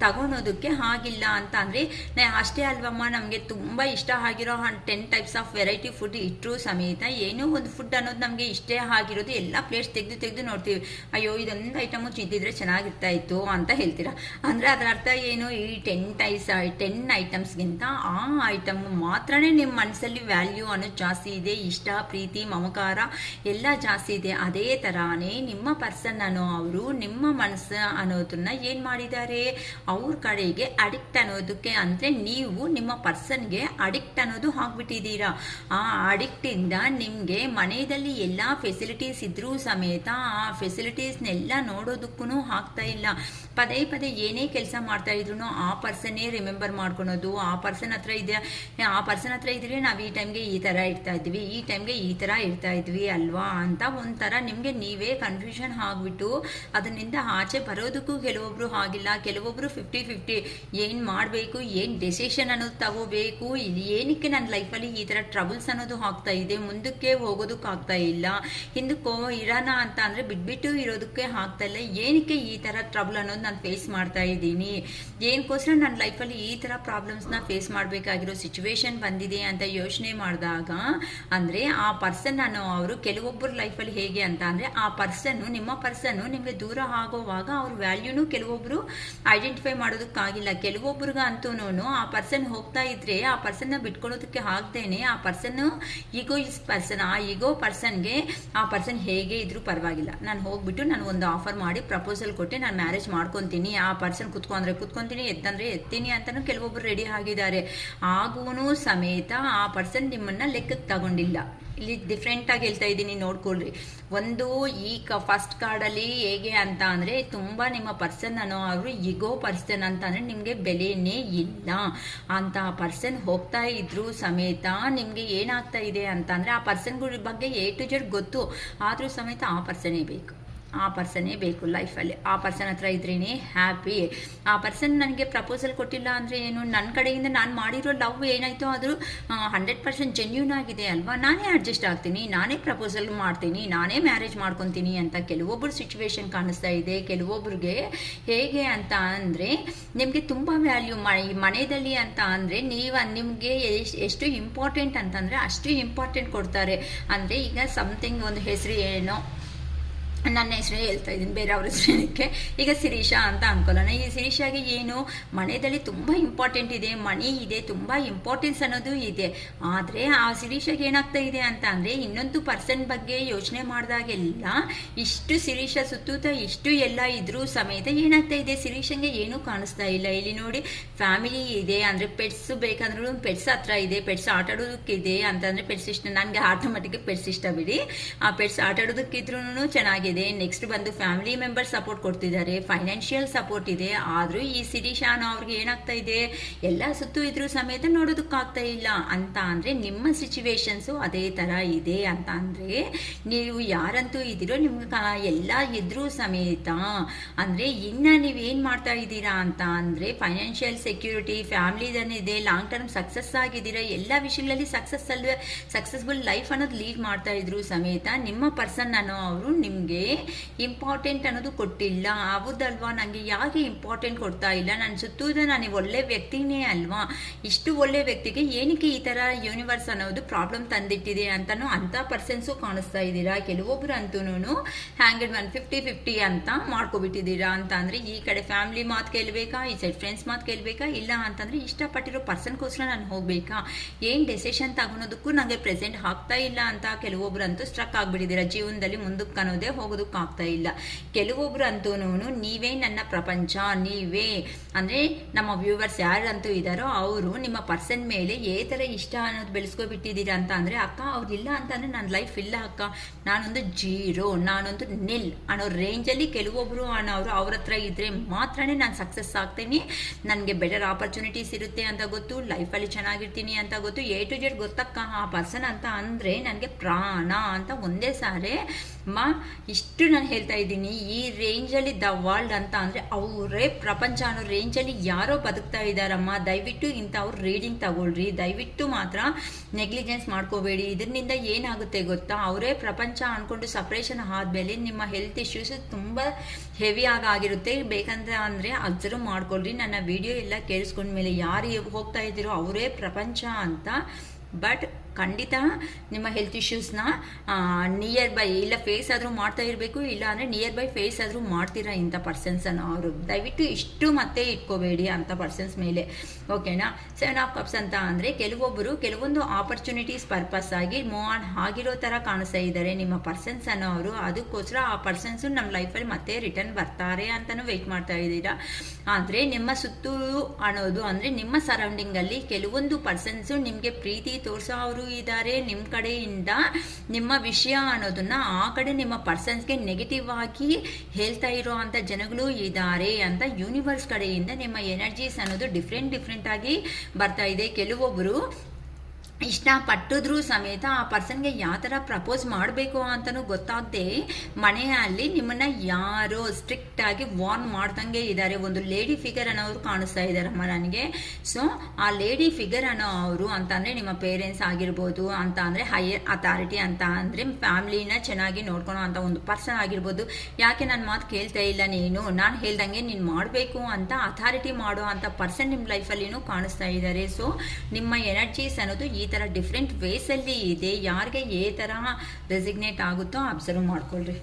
ತಗೊಳೋದಕ್ಕೆ ಆಗಿಲ್ಲ ಅಂತ ಅಂದರೆ ಅಷ್ಟೇ ಅಲ್ವಮ್ಮ. ನಮಗೆ ತುಂಬ ಇಷ್ಟ ಆಗಿರೋ 10 ಟೈಪ್ಸ್ ಆಫ್ ವೆರೈಟಿ ಫುಡ್ ಇಟ್ಟರೂ ಸಮೇತ ಏನೋ ಒಂದು ಫುಡ್ ಅನ್ನೋದು ನಮಗೆ ಇಷ್ಟೇ ಆಗಿರೋದು ಎಲ್ಲ ಪ್ಲೇಟ್ಸ್ ತೆಗೆದು ನೋಡ್ತೀವಿ, ಅಯ್ಯೋ ಇದೊಂದು ಐಟಮು ಚಿದ್ದಿದ್ರೆ ಚೆನ್ನಾಗಿರ್ತಾ ಇತ್ತು ಅಂತ ಹೇಳ್ತೀರಾ. ಅಂದರೆ ಅದರ ಅರ್ಥ ಏನು, ಈ 10 ಐಟಮ್ಸ್ಗಿಂತ ಆ ಐಟಮ್ ಮಾತ್ರನೇ ನಿಮ್ಮ ಮನಸ್ಸಲ್ಲಿ ವ್ಯಾಲ್ಯೂ ಅನ್ನೋದು ಜಾಸ್ತಿ ಇದೆ, ಇಷ್ಟ ಪ್ರೀತಿ ಮಮಕಾರ ಎಲ್ಲ ಜಾಸ್ತಿ ಇದೆ. ಅದೇ ಥರನೇ ನಿಮ್ಮ ಪರ್ಸನ್ ಅನ್ನೋ ಅವರು ನಿಮ್ಮ ಮನಸ್ಸು ಅನ್ನೋದನ್ನ ಏನು ಮಾಡಿದ್ದಾರೆ ಅವ್ರ ಕಡೆಗೆ ಅಡಿಕ್ಟ್ ಅನ್ನೋದಕ್ಕೆ ಅಂದರೆ ನೀವು ನಿಮ್ಮ ಪರ್ಸನ್ಗೆ ಅಡಿಕ್ಟ್ ಅನ್ನೋದು ಆಗ್ಬಿಟ್ಟಿದ್ದೀರಾ. ಆ ಅಡಿಕ್ಟಿಂದ ನಿಮಗೆ ಮನೆಯಲ್ಲಿ ಎಲ್ಲ ಫೆಸಿಲಿಟೀಸ್ ಇದ್ರೂ ಸಮೇತ ಆ ಫೆಸಿಲಿಟೀಸ್ನೆಲ್ಲ ನೋಡೋದಕ್ಕೂ ಆಗ್ತಾ ಇಲ್ಲ. ಪದೇ ಪದೇ ಏನೇ ಕೆಲಸ ಮಾಡ್ತಾ ಇದ್ರು ಆ ಪರ್ಸನ್ನೇ ರಿಮೆಂಬರ್ ಮಾಡ್ಕೊಳೋದು, ಆ ಪರ್ಸನ್ ಹತ್ರ ಇದ್ರೆ ನಾವು ಈ ಟೈಮ್ಗೆ ಈ ಥರ ಇರ್ತಾ ಇದ್ವಿ, ಈ ಟೈಮ್ಗೆ ಈ ಥರ ಇರ್ತಾ ಇದ್ವಿ ಅಲ್ವಾ ಅಂತ ಒಂಥರ ನಿಮಗೆ ನೀವೇ ಕನ್ಫ್ಯೂಷನ್ ಆಗಿಬಿಟ್ಟು ಅದರಿಂದ ಆಚೆ ಬರೋದಕ್ಕೂ ಕೆಲವೊಬ್ರು ಆಗಿಲ್ಲ. ಕೆಲವೊಬ್ರು 50-50 ಏನು ಮಾಡಬೇಕು, ಏನು ಡೆಸಿಷನ್ ಅನ್ನೋದು ತಗೋಬೇಕು, ಏನಕ್ಕೆ ನನ್ನ ಲೈಫಲ್ಲಿ ಈ ಥರ ಟ್ರಬಲ್ಸ್ ಅನ್ನೋದು ಆಗ್ತಾ ಇದೆ, ಮುಂದಕ್ಕೆ ಹೋಗೋದಕ್ಕಾಗ್ತಾ ಇಲ್ಲ, ಹಿಂದಕ್ಕೋ ಇರೋಣ ಅಂತ ಅಂದರೆ ಬಿಟ್ಬಿಟ್ಟು ಇರೋದಕ್ಕೆ ಆಗ್ತಾ ಇಲ್ಲ, ಏನಕ್ಕೆ ಈ ಥರ ಟ್ರಬಲ್ ಅನ್ನೋದು ನಾನು ಫೇಸ್ ಮಾಡ್ತಾ ಇದ್ದೀನಿ, ಏನಕ್ಕೋಸ್ಕರ ನನ್ನ ಲೈಫಲ್ಲಿ ಈ ಥರ ಪ್ರಾಬ್ಲಮ್ಸ್ನ ಫೇಸ್ ಮಾಡಬೇಕಾಗಿರೋ ಸಿಚುವೇಶನ್ ಬಂದಿದೆ ಅಂತ ಯೋಚನೆ ಮಾಡಿದಾಗ ಅಂದರೆ ಆ ಪರ್ಸನ್ ಅನ್ನೋ ಅವರು ಕೆಲವೊಬ್ಬರ ಲೈಫಲ್ಲಿ ಹೇಗೆ ಅಂತ ಅಂದರೆ ಆ ಪರ್ಸನ್ನು ನಿಮ್ಮ ಪರ್ಸನ್ನು ನಿಮಗೆ ದೂರ ಆಗೋವಾಗ ಅವ್ರ ವ್ಯಾಲ್ಯೂನು ಕೆಲವೊಬ್ರು ಐಡೆಂಟಿಫೈ ಮಾಡೋದಕ್ಕಾಗಿಲ್ಲ. ಕೆಲವೊಬ್ರಿಗಂತೂ ಆ ಪರ್ಸನ್ ಹೋಗ್ತಾ ಇದ್ರೆ ಆ ಪರ್ಸನ್ನ ಬಿಟ್ಕೊಳ್ಳೋದಕ್ಕೆ ಆಗ್ದೇನೆ ಆ ಪರ್ಸನ್ ಈಗೋಯಿಸ್ಟ್ ಪರ್ಸನ್, ಆ ಈಗೋ ಪರ್ಸನ್ಗೆ ಆ ಪರ್ಸನ್ ಹೇಗೆ ಇದ್ರೂ ಪರವಾಗಿಲ್ಲ, ನಾನು ಹೋಗ್ಬಿಟ್ಟು ನಾನು ಒಂದು ಆಫರ್ ಮಾಡಿ ಪ್ರಪೋಸಲ್ ಕೊಟ್ಟು ನಾನು ಮ್ಯಾರೇಜ್ ಮಾಡ್ಕೊತೀನಿ, ಆ ಪರ್ಸನ್ ಕುತ್ಕೊಂತೀನಿ ಎತ್ತಂದ್ರೆ ಎತ್ತೀನಿ ಅಂತಲೂ ಕೆಲವೊಬ್ರು ರೆಡಿ ಆಗಿದ್ದಾರೆ. ಆಗೂ ಸಮೇತ ಆ ಪರ್ಸನ್ ನಿಮ್ಮನ್ನ ಲೆಕ್ಕಕ್ಕೆ ತಗೊಂಡಿಲ್ಲ. ಇಲ್ಲಿ ಡಿಫ್ರೆಂಟಾಗಿ ಹೇಳ್ತಾ ಇದ್ದೀನಿ ನೋಡ್ಕೊಳ್ರಿ. ಒಂದು ಈ ಫಸ್ಟ್ ಕಾರ್ಡಲ್ಲಿ ಹೇಗೆ ಅಂತ ಅಂದರೆ ತುಂಬ ನಿಮ್ಮ ಪರ್ಸನ್ ಅನ್ನೋ ಅವರು ಈಗೋ ಪರ್ಸನ್ ಅಂತ ಅಂದರೆ ನಿಮಗೆ ಬೆಲೆನೇ ಇಲ್ಲ ಅಂತ ಪರ್ಸನ್ ಹೋಗ್ತಾ ಇದ್ರು ಸಮೇತ ನಿಮಗೆ ಏನಾಗ್ತಾ ಇದೆ ಅಂತ ಅಂದರೆ ಆ ಪರ್ಸನ್ಗಳ ಬಗ್ಗೆ A to Z ಗೊತ್ತು, ಆದರೂ ಸಮೇತ ಆ ಪರ್ಸನ್ನೇ ಬೇಕು ಲೈಫಲ್ಲಿ. ಆ ಪರ್ಸನ್ ಹತ್ರ ಇದ್ರೇ ಹ್ಯಾಪಿ. ಆ ಪರ್ಸನ್ ನನಗೆ ಪ್ರಪೋಸಲ್ ಕೊಟ್ಟಿಲ್ಲ ಅಂದರೆ ಏನು, ನನ್ನ ಕಡೆಯಿಂದ ನಾನು ಮಾಡಿರೋ ಲವ್ ಏನಾಯಿತೋ ಅದು 100% ಜೆನ್ಯೂನ್ ಆಗಿದೆ ಅಲ್ವಾ, ನಾನೇ ಅಡ್ಜಸ್ಟ್ ಆಗ್ತೀನಿ, ನಾನೇ ಪ್ರಪೋಸಲ್ ಮಾಡ್ತೀನಿ, ನಾನೇ ಮ್ಯಾರೇಜ್ ಮಾಡ್ಕೊತೀನಿ ಅಂತ ಕೆಲವೊಬ್ಬರು ಸಿಚುವೇಶನ್ ಕಾಣಿಸ್ತಾ ಇದೆ. ಕೆಲವೊಬ್ರಿಗೆ ಹೇಗೆ ಅಂತ ಅಂದರೆ ನಿಮಗೆ ತುಂಬ ವ್ಯಾಲ್ಯೂ ಮನೆಯಲ್ಲಿ ಅಂತ ಅಂದರೆ ನಿಮಗೆ ಎಷ್ಟು ಇಂಪಾರ್ಟೆಂಟ್ ಅಂತಂದರೆ ಅಷ್ಟು ಇಂಪಾರ್ಟೆಂಟ್ ಕೊಡ್ತಾರೆ. ಅಂದರೆ ಈಗ ಸಮಥಿಂಗ್ ಒಂದು ಹೆಸರು ಏನೋ, ನನ್ನ ಹೆಸರೇ ಹೇಳ್ತಾ ಇದ್ದೀನಿ, ಬೇರೆ ಅವ್ರ ಹೆಸರೇನಕ್ಕೆ, ಈಗ ಶಿರೀಷಾ ಅಂತ ಅನ್ಕೊಳ್ಳೋಣ. ಈ ಶಿರೀಷಾಗೆ ಏನು ಮನೆಯಲ್ಲಿ ತುಂಬ ಇಂಪಾರ್ಟೆಂಟ್ ಇದೆ, ಮನಿ ಇದೆ, ತುಂಬ ಇಂಪಾರ್ಟೆನ್ಸ್ ಅನ್ನೋದು ಇದೆ. ಆದರೆ ಆ ಶಿರೀಷಾಗೆ ಏನಾಗ್ತಾ ಇದೆ ಅಂತ ಅಂದರೆ ಇನ್ನೊಂದು ಪರ್ಸನ್ ಬಗ್ಗೆ ಯೋಚನೆ ಮಾಡಿದಾಗೆಲ್ಲ ಇಷ್ಟು ಶಿರೀಷಾ ಸುತ್ತೂತ ಇಷ್ಟು ಎಲ್ಲ ಇದ್ರೂ ಸಮೇತ ಏನಾಗ್ತಾ ಇದೆ, ಶಿರೀಷಂಗೆ ಏನೂ ಕಾಣಿಸ್ತಾ ಇಲ್ಲ. ಇಲ್ಲಿ ನೋಡಿ ಫ್ಯಾಮಿಲಿ ಇದೆ ಅಂದರೆ ಪೆಟ್ಸ್ ಬೇಕಂದ್ರೂ ಪೆಟ್ಸ್ ಹತ್ರ ಇದೆ, ಪೆಟ್ಸ್ ಆಟ ಆಡೋದಕ್ಕಿದೆ ಅಂತಂದರೆ ಪೆಟ್ಸ್ ಇಷ್ಟ, ನನಗೆ ಆಟೋಮೆಟಿಕ್ ಪೆಟ್ಸ್ ಇಷ್ಟ ಬಿಡಿ, ಆ ಪೆಟ್ಸ್ ಆಟ ಆಡೋದಕ್ಕಿದ್ರೂ ಚೆನ್ನಾಗಿದೆ. ಆಗಿದೆ. ನೆಕ್ಸ್ಟ್ ಬಂದು ಫ್ಯಾಮಿಲಿ ಮೆಂಬರ್ ಸಪೋರ್ಟ್ ಕೊಡ್ತಿದ್ದಾರೆ, ಫೈನಾನ್ಷಿಯಲ್ ಸಪೋರ್ಟ್ ಇದೆ. ಆದರೂ ಈ ಶಿರೀಷಾನ ಅವ್ರಿಗೆ ಏನಾಗ್ತಾ ಇದೆ, ಎಲ್ಲ ಸುತ್ತು ಇದ್ರೂ ಸಮೇತ ನೋಡೋದಕ್ಕಾಗ್ತಾ ಇಲ್ಲ ಅಂತ ಅಂದರೆ ನಿಮ್ಮ ಸಿಚುವೇಶನ್ಸು ಅದೇ ಥರ ಇದೆ ಅಂತ ಅಂದರೆ ನೀವು ಯಾರಂತೂ ಇದ್ದೀರೋ ನಿಮ್ಗೆ ಎಲ್ಲ ಇದ್ರೂ ಸಮೇತ ಅಂದರೆ ಇನ್ನು ನೀವೇನು ಮಾಡ್ತಾ ಇದ್ದೀರಾ ಅಂತ ಅಂದರೆ ಫೈನಾನ್ಷಿಯಲ್ ಸೆಕ್ಯೂರಿಟಿ, ಫ್ಯಾಮಿಲಿದನ್ನಿದೆ, ಲಾಂಗ್ ಟರ್ಮ್ ಸಕ್ಸಸ್ ಆಗಿದ್ದೀರಾ, ಎಲ್ಲ ವಿಷಯಗಳಲ್ಲಿ ಸಕ್ಸಸ್ಫುಲ್ ಲೈಫ್ ಅನ್ನೋದು ಲೀಡ್ ಮಾಡ್ತಾ ಇದ್ರು ಸಮೇತ ನಿಮ್ಮ ಪರ್ಸನ್ ಅನ್ನೋ ಅವರು ನಿಮಗೆ ಇಂಪಾರ್ಟೆಂಟ್ ಅನ್ನೋದು ಕೊಟ್ಟಿಲ್ಲ. ಹೌದಲ್ವಾ? ನನಗೆ ಯಾಕೆ ಇಂಪಾರ್ಟೆಂಟ್ ಕೊಡ್ತಾ ಇಲ್ಲ? ನಾನು ಸುತ್ತೂದ ನಾನು ಒಳ್ಳೆ ವ್ಯಕ್ತಿನೇ ಅಲ್ವಾ? ಇಷ್ಟು ಒಳ್ಳೆ ವ್ಯಕ್ತಿಗೆ ಏನಕ್ಕೆ ಈ ಥರ ಯೂನಿವರ್ಸ್ ಅನ್ನೋದು ಪ್ರಾಬ್ಲಮ್ ತಂದಿಟ್ಟಿದೆ ಅಂತನೂ ಅಂಥ ಪರ್ಸನ್ಸು ಕಾಣಿಸ್ತಾ ಇದ್ದೀರಾ. ಕೆಲವೊಬ್ರು ಅಂತೂ ಹ್ಯಾಂಗೆಡ್ 50-50 ಅಂತ ಮಾಡ್ಕೊಬಿಟ್ಟಿದ್ದೀರಾ. ಅಂತ ಅಂದರೆ ಈ ಕಡೆ ಫ್ಯಾಮಿಲಿ ಮಾತು ಕೇಳಬೇಕಾ, ಈ ಸೈಡ್ ಫ್ರೆಂಡ್ಸ್ ಮಾತು ಕೇಳಬೇಕಾ, ಇಲ್ಲ ಅಂತಂದರೆ ಇಷ್ಟಪಟ್ಟಿರೋ ಪರ್ಸನ್ಗೋಸ್ಕರ ನಾನು ಹೋಗಬೇಕಾ, ಏನು ಡೆಸಿಷನ್ ತಗೊಳೋದಕ್ಕೂ ನನಗೆ ಪ್ರೆಸೆಂಟ್ ಆಗ್ತಾ ಇಲ್ಲ ಅಂತ ಕೆಲವೊಬ್ರು ಅಂತೂ ಸ್ಟ್ರಕ್ ಆಗಿಬಿಟ್ಟಿದ್ದೀರಾ. ಜೀವನದಲ್ಲಿ ಮುಂದಕ್ಕೆ ಅನ್ನೋದೇ ಹೋಗೋದಕ್ಕಾಗ್ತಾ ಇಲ್ಲ. ಕೆಲವೊಬ್ರು ಅಂತೂ ನೀವೇ ನನ್ನ ಪ್ರಪಂಚ, ನೀವೇ ಅಂದರೆ ನಮ್ಮ ವ್ಯೂವರ್ಸ್ ಯಾರಂತೂ ಇದ್ದಾರೋ ಅವರು ನಿಮ್ಮ ಪರ್ಸನ್ ಮೇಲೆ ಥರ ಇಷ್ಟ ಅನ್ನೋದು ಬೆಳೆಸ್ಕೊಬಿಟ್ಟಿದ್ದೀರಾ. ಅಂತ ಅಂದರೆ ಅಕ್ಕ ಅವ್ರಿಲ್ಲ ಅಂತಂದರೆ ನನ್ನ ಲೈಫ್ ಇಲ್ಲ ಅಕ್ಕ, ನಾನೊಂದು ಜೀರೋ, ನಾನೊಂದು ನಿಲ್ ಅನ್ನೋ ರೇಂಜಲ್ಲಿ ಕೆಲವೊಬ್ರು ಅನ್ನೋರು ಅವ್ರ ಹತ್ರ ಇದ್ದರೆ ಮಾತ್ರನೇ ನಾನು ಸಕ್ಸಸ್ ಆಗ್ತೀನಿ, ನನಗೆ ಬೆಟರ್ ಆಪರ್ಚುನಿಟೀಸ್ ಇರುತ್ತೆ ಅಂತ ಗೊತ್ತು, ಲೈಫಲ್ಲಿ ಚೆನ್ನಾಗಿರ್ತೀನಿ ಅಂತ ಗೊತ್ತು, A to Z ಗೊತ್ತಕ್ಕ ಆ ಪರ್ಸನ್ ಅಂತ ಅಂದರೆ ನನಗೆ ಪ್ರಾಣ ಅಂತ ಒಂದೇ ಸಾರಿ ಇಷ್ಟು ನಾನು ಹೇಳ್ತಾ ಇದ್ದೀನಿ. ಈ ರೇಂಜಲ್ಲಿ ದ ವರ್ಲ್ಡ್ ಅಂತ ಅಂದರೆ ಅವರೇ ಪ್ರಪಂಚ ಅನ್ನೋ ರೇಂಜಲ್ಲಿ ಯಾರೋ ಬದುಕ್ತಾ ಇದ್ದಾರಮ್ಮ. ದಯವಿಟ್ಟು ಇಂಥವ್ರು ರೀಡಿಂಗ್ ತಗೊಳ್ರಿ, ದಯವಿಟ್ಟು ಮಾತ್ರ ನೆಗ್ಲಿಜೆನ್ಸ್ ಮಾಡ್ಕೋಬೇಡಿ. ಇದರಿಂದ ಏನಾಗುತ್ತೆ ಗೊತ್ತಾ, ಅವರೇ ಪ್ರಪಂಚ ಅಂದ್ಕೊಂಡು ಸಪ್ರೇಷನ್ ಆದಮೇಲೆ ನಿಮ್ಮ ಹೆಲ್ತ್ ಇಶ್ಯೂಸ್ ತುಂಬ ಹೆವಿ ಆಗಿರುತ್ತೆ. ಬೇಕಂತ ಅಂದರೆ ಅಬ್ಸರ್ವ್ ಮಾಡ್ಕೊಳ್ರಿ. ನನ್ನ ವಿಡಿಯೋ ಎಲ್ಲ ಕೇಳಿಸ್ಕೊಂಡ್ಮೇಲೆ ಯಾರು ಹೋಗ್ತಾ ಇದ್ದೀರೋ ಅವರೇ ಪ್ರಪಂಚ ಅಂತ. ಬಟ್ ಖಂಡಿತ ನಿಮ್ಮ ಹೆಲ್ತ್ ಇಶ್ಯೂಸ್ನ ನಿಯರ್ ಬೈ ಇಲ್ಲ ಫೇಸ್ ಆದರೂ ಮಾಡ್ತಾ ಇರಬೇಕು, ಇಲ್ಲ ಅಂದರೆ ನಿಯರ್ ಬೈ ಫೇಸ್ ಆದರೂ ಮಾಡ್ತೀರಾ ಇಂಥ ಪರ್ಸನ್ಸನ್ನು. ಅವರು ದಯವಿಟ್ಟು ಇಷ್ಟು ಮತ್ತೆ ಇಟ್ಕೋಬೇಡಿ ಅಂಥ ಪರ್ಸನ್ಸ್ ಮೇಲೆ, ಓಕೆನಾ? 7 of Cups ಅಂತ ಅಂದರೆ ಕೆಲವೊಂದು ಆಪರ್ಚುನಿಟೀಸ್ ಪರ್ಪಸ್ ಆಗಿ ಮೂವ್ ಆನ್ ಆಗಿರೋ ಥರ ಕಾಣಿಸ್ತಾ ಇದ್ದಾರೆ ನಿಮ್ಮ ಪರ್ಸನ್ಸ್ ಅನ್ನೋರು. ಅದಕ್ಕೋಸ್ಕರ ಆ ಪರ್ಸನ್ಸು ನಮ್ಮ ಲೈಫಲ್ಲಿ ಮತ್ತೆ ರಿಟರ್ನ್ ಬರ್ತಾರೆ ಅಂತಲೂ ವೆಯ್ಟ್ ಮಾಡ್ತಾ ಇದ್ದೀರಾ. ಆದರೆ ನಿಮ್ಮ ಸುತ್ತೂರು ಅನ್ನೋದು ಅಂದರೆ ನಿಮ್ಮ ಸರೌಂಡಿಂಗಲ್ಲಿ ಕೆಲವೊಂದು ಪರ್ಸನ್ಸು ನಿಮಗೆ ಪ್ರೀತಿ ತೋರಿಸೋ ಅವರು ಇದ್ದಾರೆ. ನಿಮ್ಮ ಕಡೆಯಿಂದ ನಿಮ್ಮ ವಿಷಯ ಅನ್ನೋದನ್ನ ಆ ಕಡೆ ನಿಮ್ಮ ಪರ್ಸನ್ಸ್ಗೆ ನೆಗೆಟಿವ್ ಆಗಿ ಹೇಳ್ತಾ ಇರೋ ಅಂಥ ಜನಗಳು ಇದ್ದಾರೆ ಅಂತ ಯೂನಿವರ್ಸ್ ಕಡೆಯಿಂದ ನಿಮ್ಮ ಎನರ್ಜೀಸ್ ಅನ್ನೋದು ಡಿಫ್ರೆಂಟ್ ಆಗಿ ಬರ್ತಾ ಇದೆ. ಕೆಲವೊಬ್ಬರು ಇಷ್ಟಪಟ್ಟಿದ್ರೂ ಸಮೇತ ಆ ಪರ್ಸನ್ಗೆ ಯಾವ ಥರ ಪ್ರಪೋಸ್ ಮಾಡಬೇಕು ಅಂತಲೂ ಗೊತ್ತಾಗದೆ ಮನೆಯಲ್ಲಿ ನಿಮ್ಮನ್ನು ಯಾರೋ ಸ್ಟ್ರಿಕ್ಟಾಗಿ ವಾರ್ನ್ ಮಾಡ್ದಂಗೆ ಇದ್ದಾರೆ. ಒಂದು ಲೇಡಿ ಫಿಗರ್ ಅನ್ನೋರು ಕಾಣಿಸ್ತಾ ಇದ್ದಾರಮ್ಮ ನನಗೆ. ಸೊ ಆ ಲೇಡಿ ಫಿಗರ್ ಅನ್ನೋ ಅವರು ಅಂತ ಅಂದರೆ ನಿಮ್ಮ ಪೇರೆಂಟ್ಸ್ ಆಗಿರ್ಬೋದು, ಅಂತ ಅಂದರೆ ಹೈಯರ್ ಅಥಾರಿಟಿ ಅಂತ ಅಂದರೆ ಫ್ಯಾಮ್ಲಿನ ಚೆನ್ನಾಗಿ ನೋಡ್ಕೊಳೋ ಅಂಥ ಒಂದು ಪರ್ಸನ್ ಆಗಿರ್ಬೋದು. ಯಾಕೆ ನನ್ನ ಮಾತು ಕೇಳ್ತಾ ಇಲ್ಲ ನೀನು, ನಾನು ಹೇಳ್ದಂಗೆ ನೀನು ಮಾಡಬೇಕು ಅಂತ ಅಥಾರಿಟಿ ಮಾಡೋ ಅಂಥ ಪರ್ಸನ್ ನಿಮ್ಮ ಲೈಫಲ್ಲಿನೂ ಕಾಣಿಸ್ತಾ ಇದ್ದಾರೆ. ಸೊ ನಿಮ್ಮ ಎನರ್ಜೀಸ್ ಅನ್ನೋದು ಈ ಥರ ಡಿಫ್ರೆಂಟ್ ವೇಸಲ್ಲಿ ಇದೆ. ಯಾರಿಗೆ ಥರ ರೆಸಿಗ್ನೇಟ್ ಆಗುತ್ತೋ ಅಬ್ಸರ್ವ್ ಮಾಡ್ಕೊಳ್ರಿ,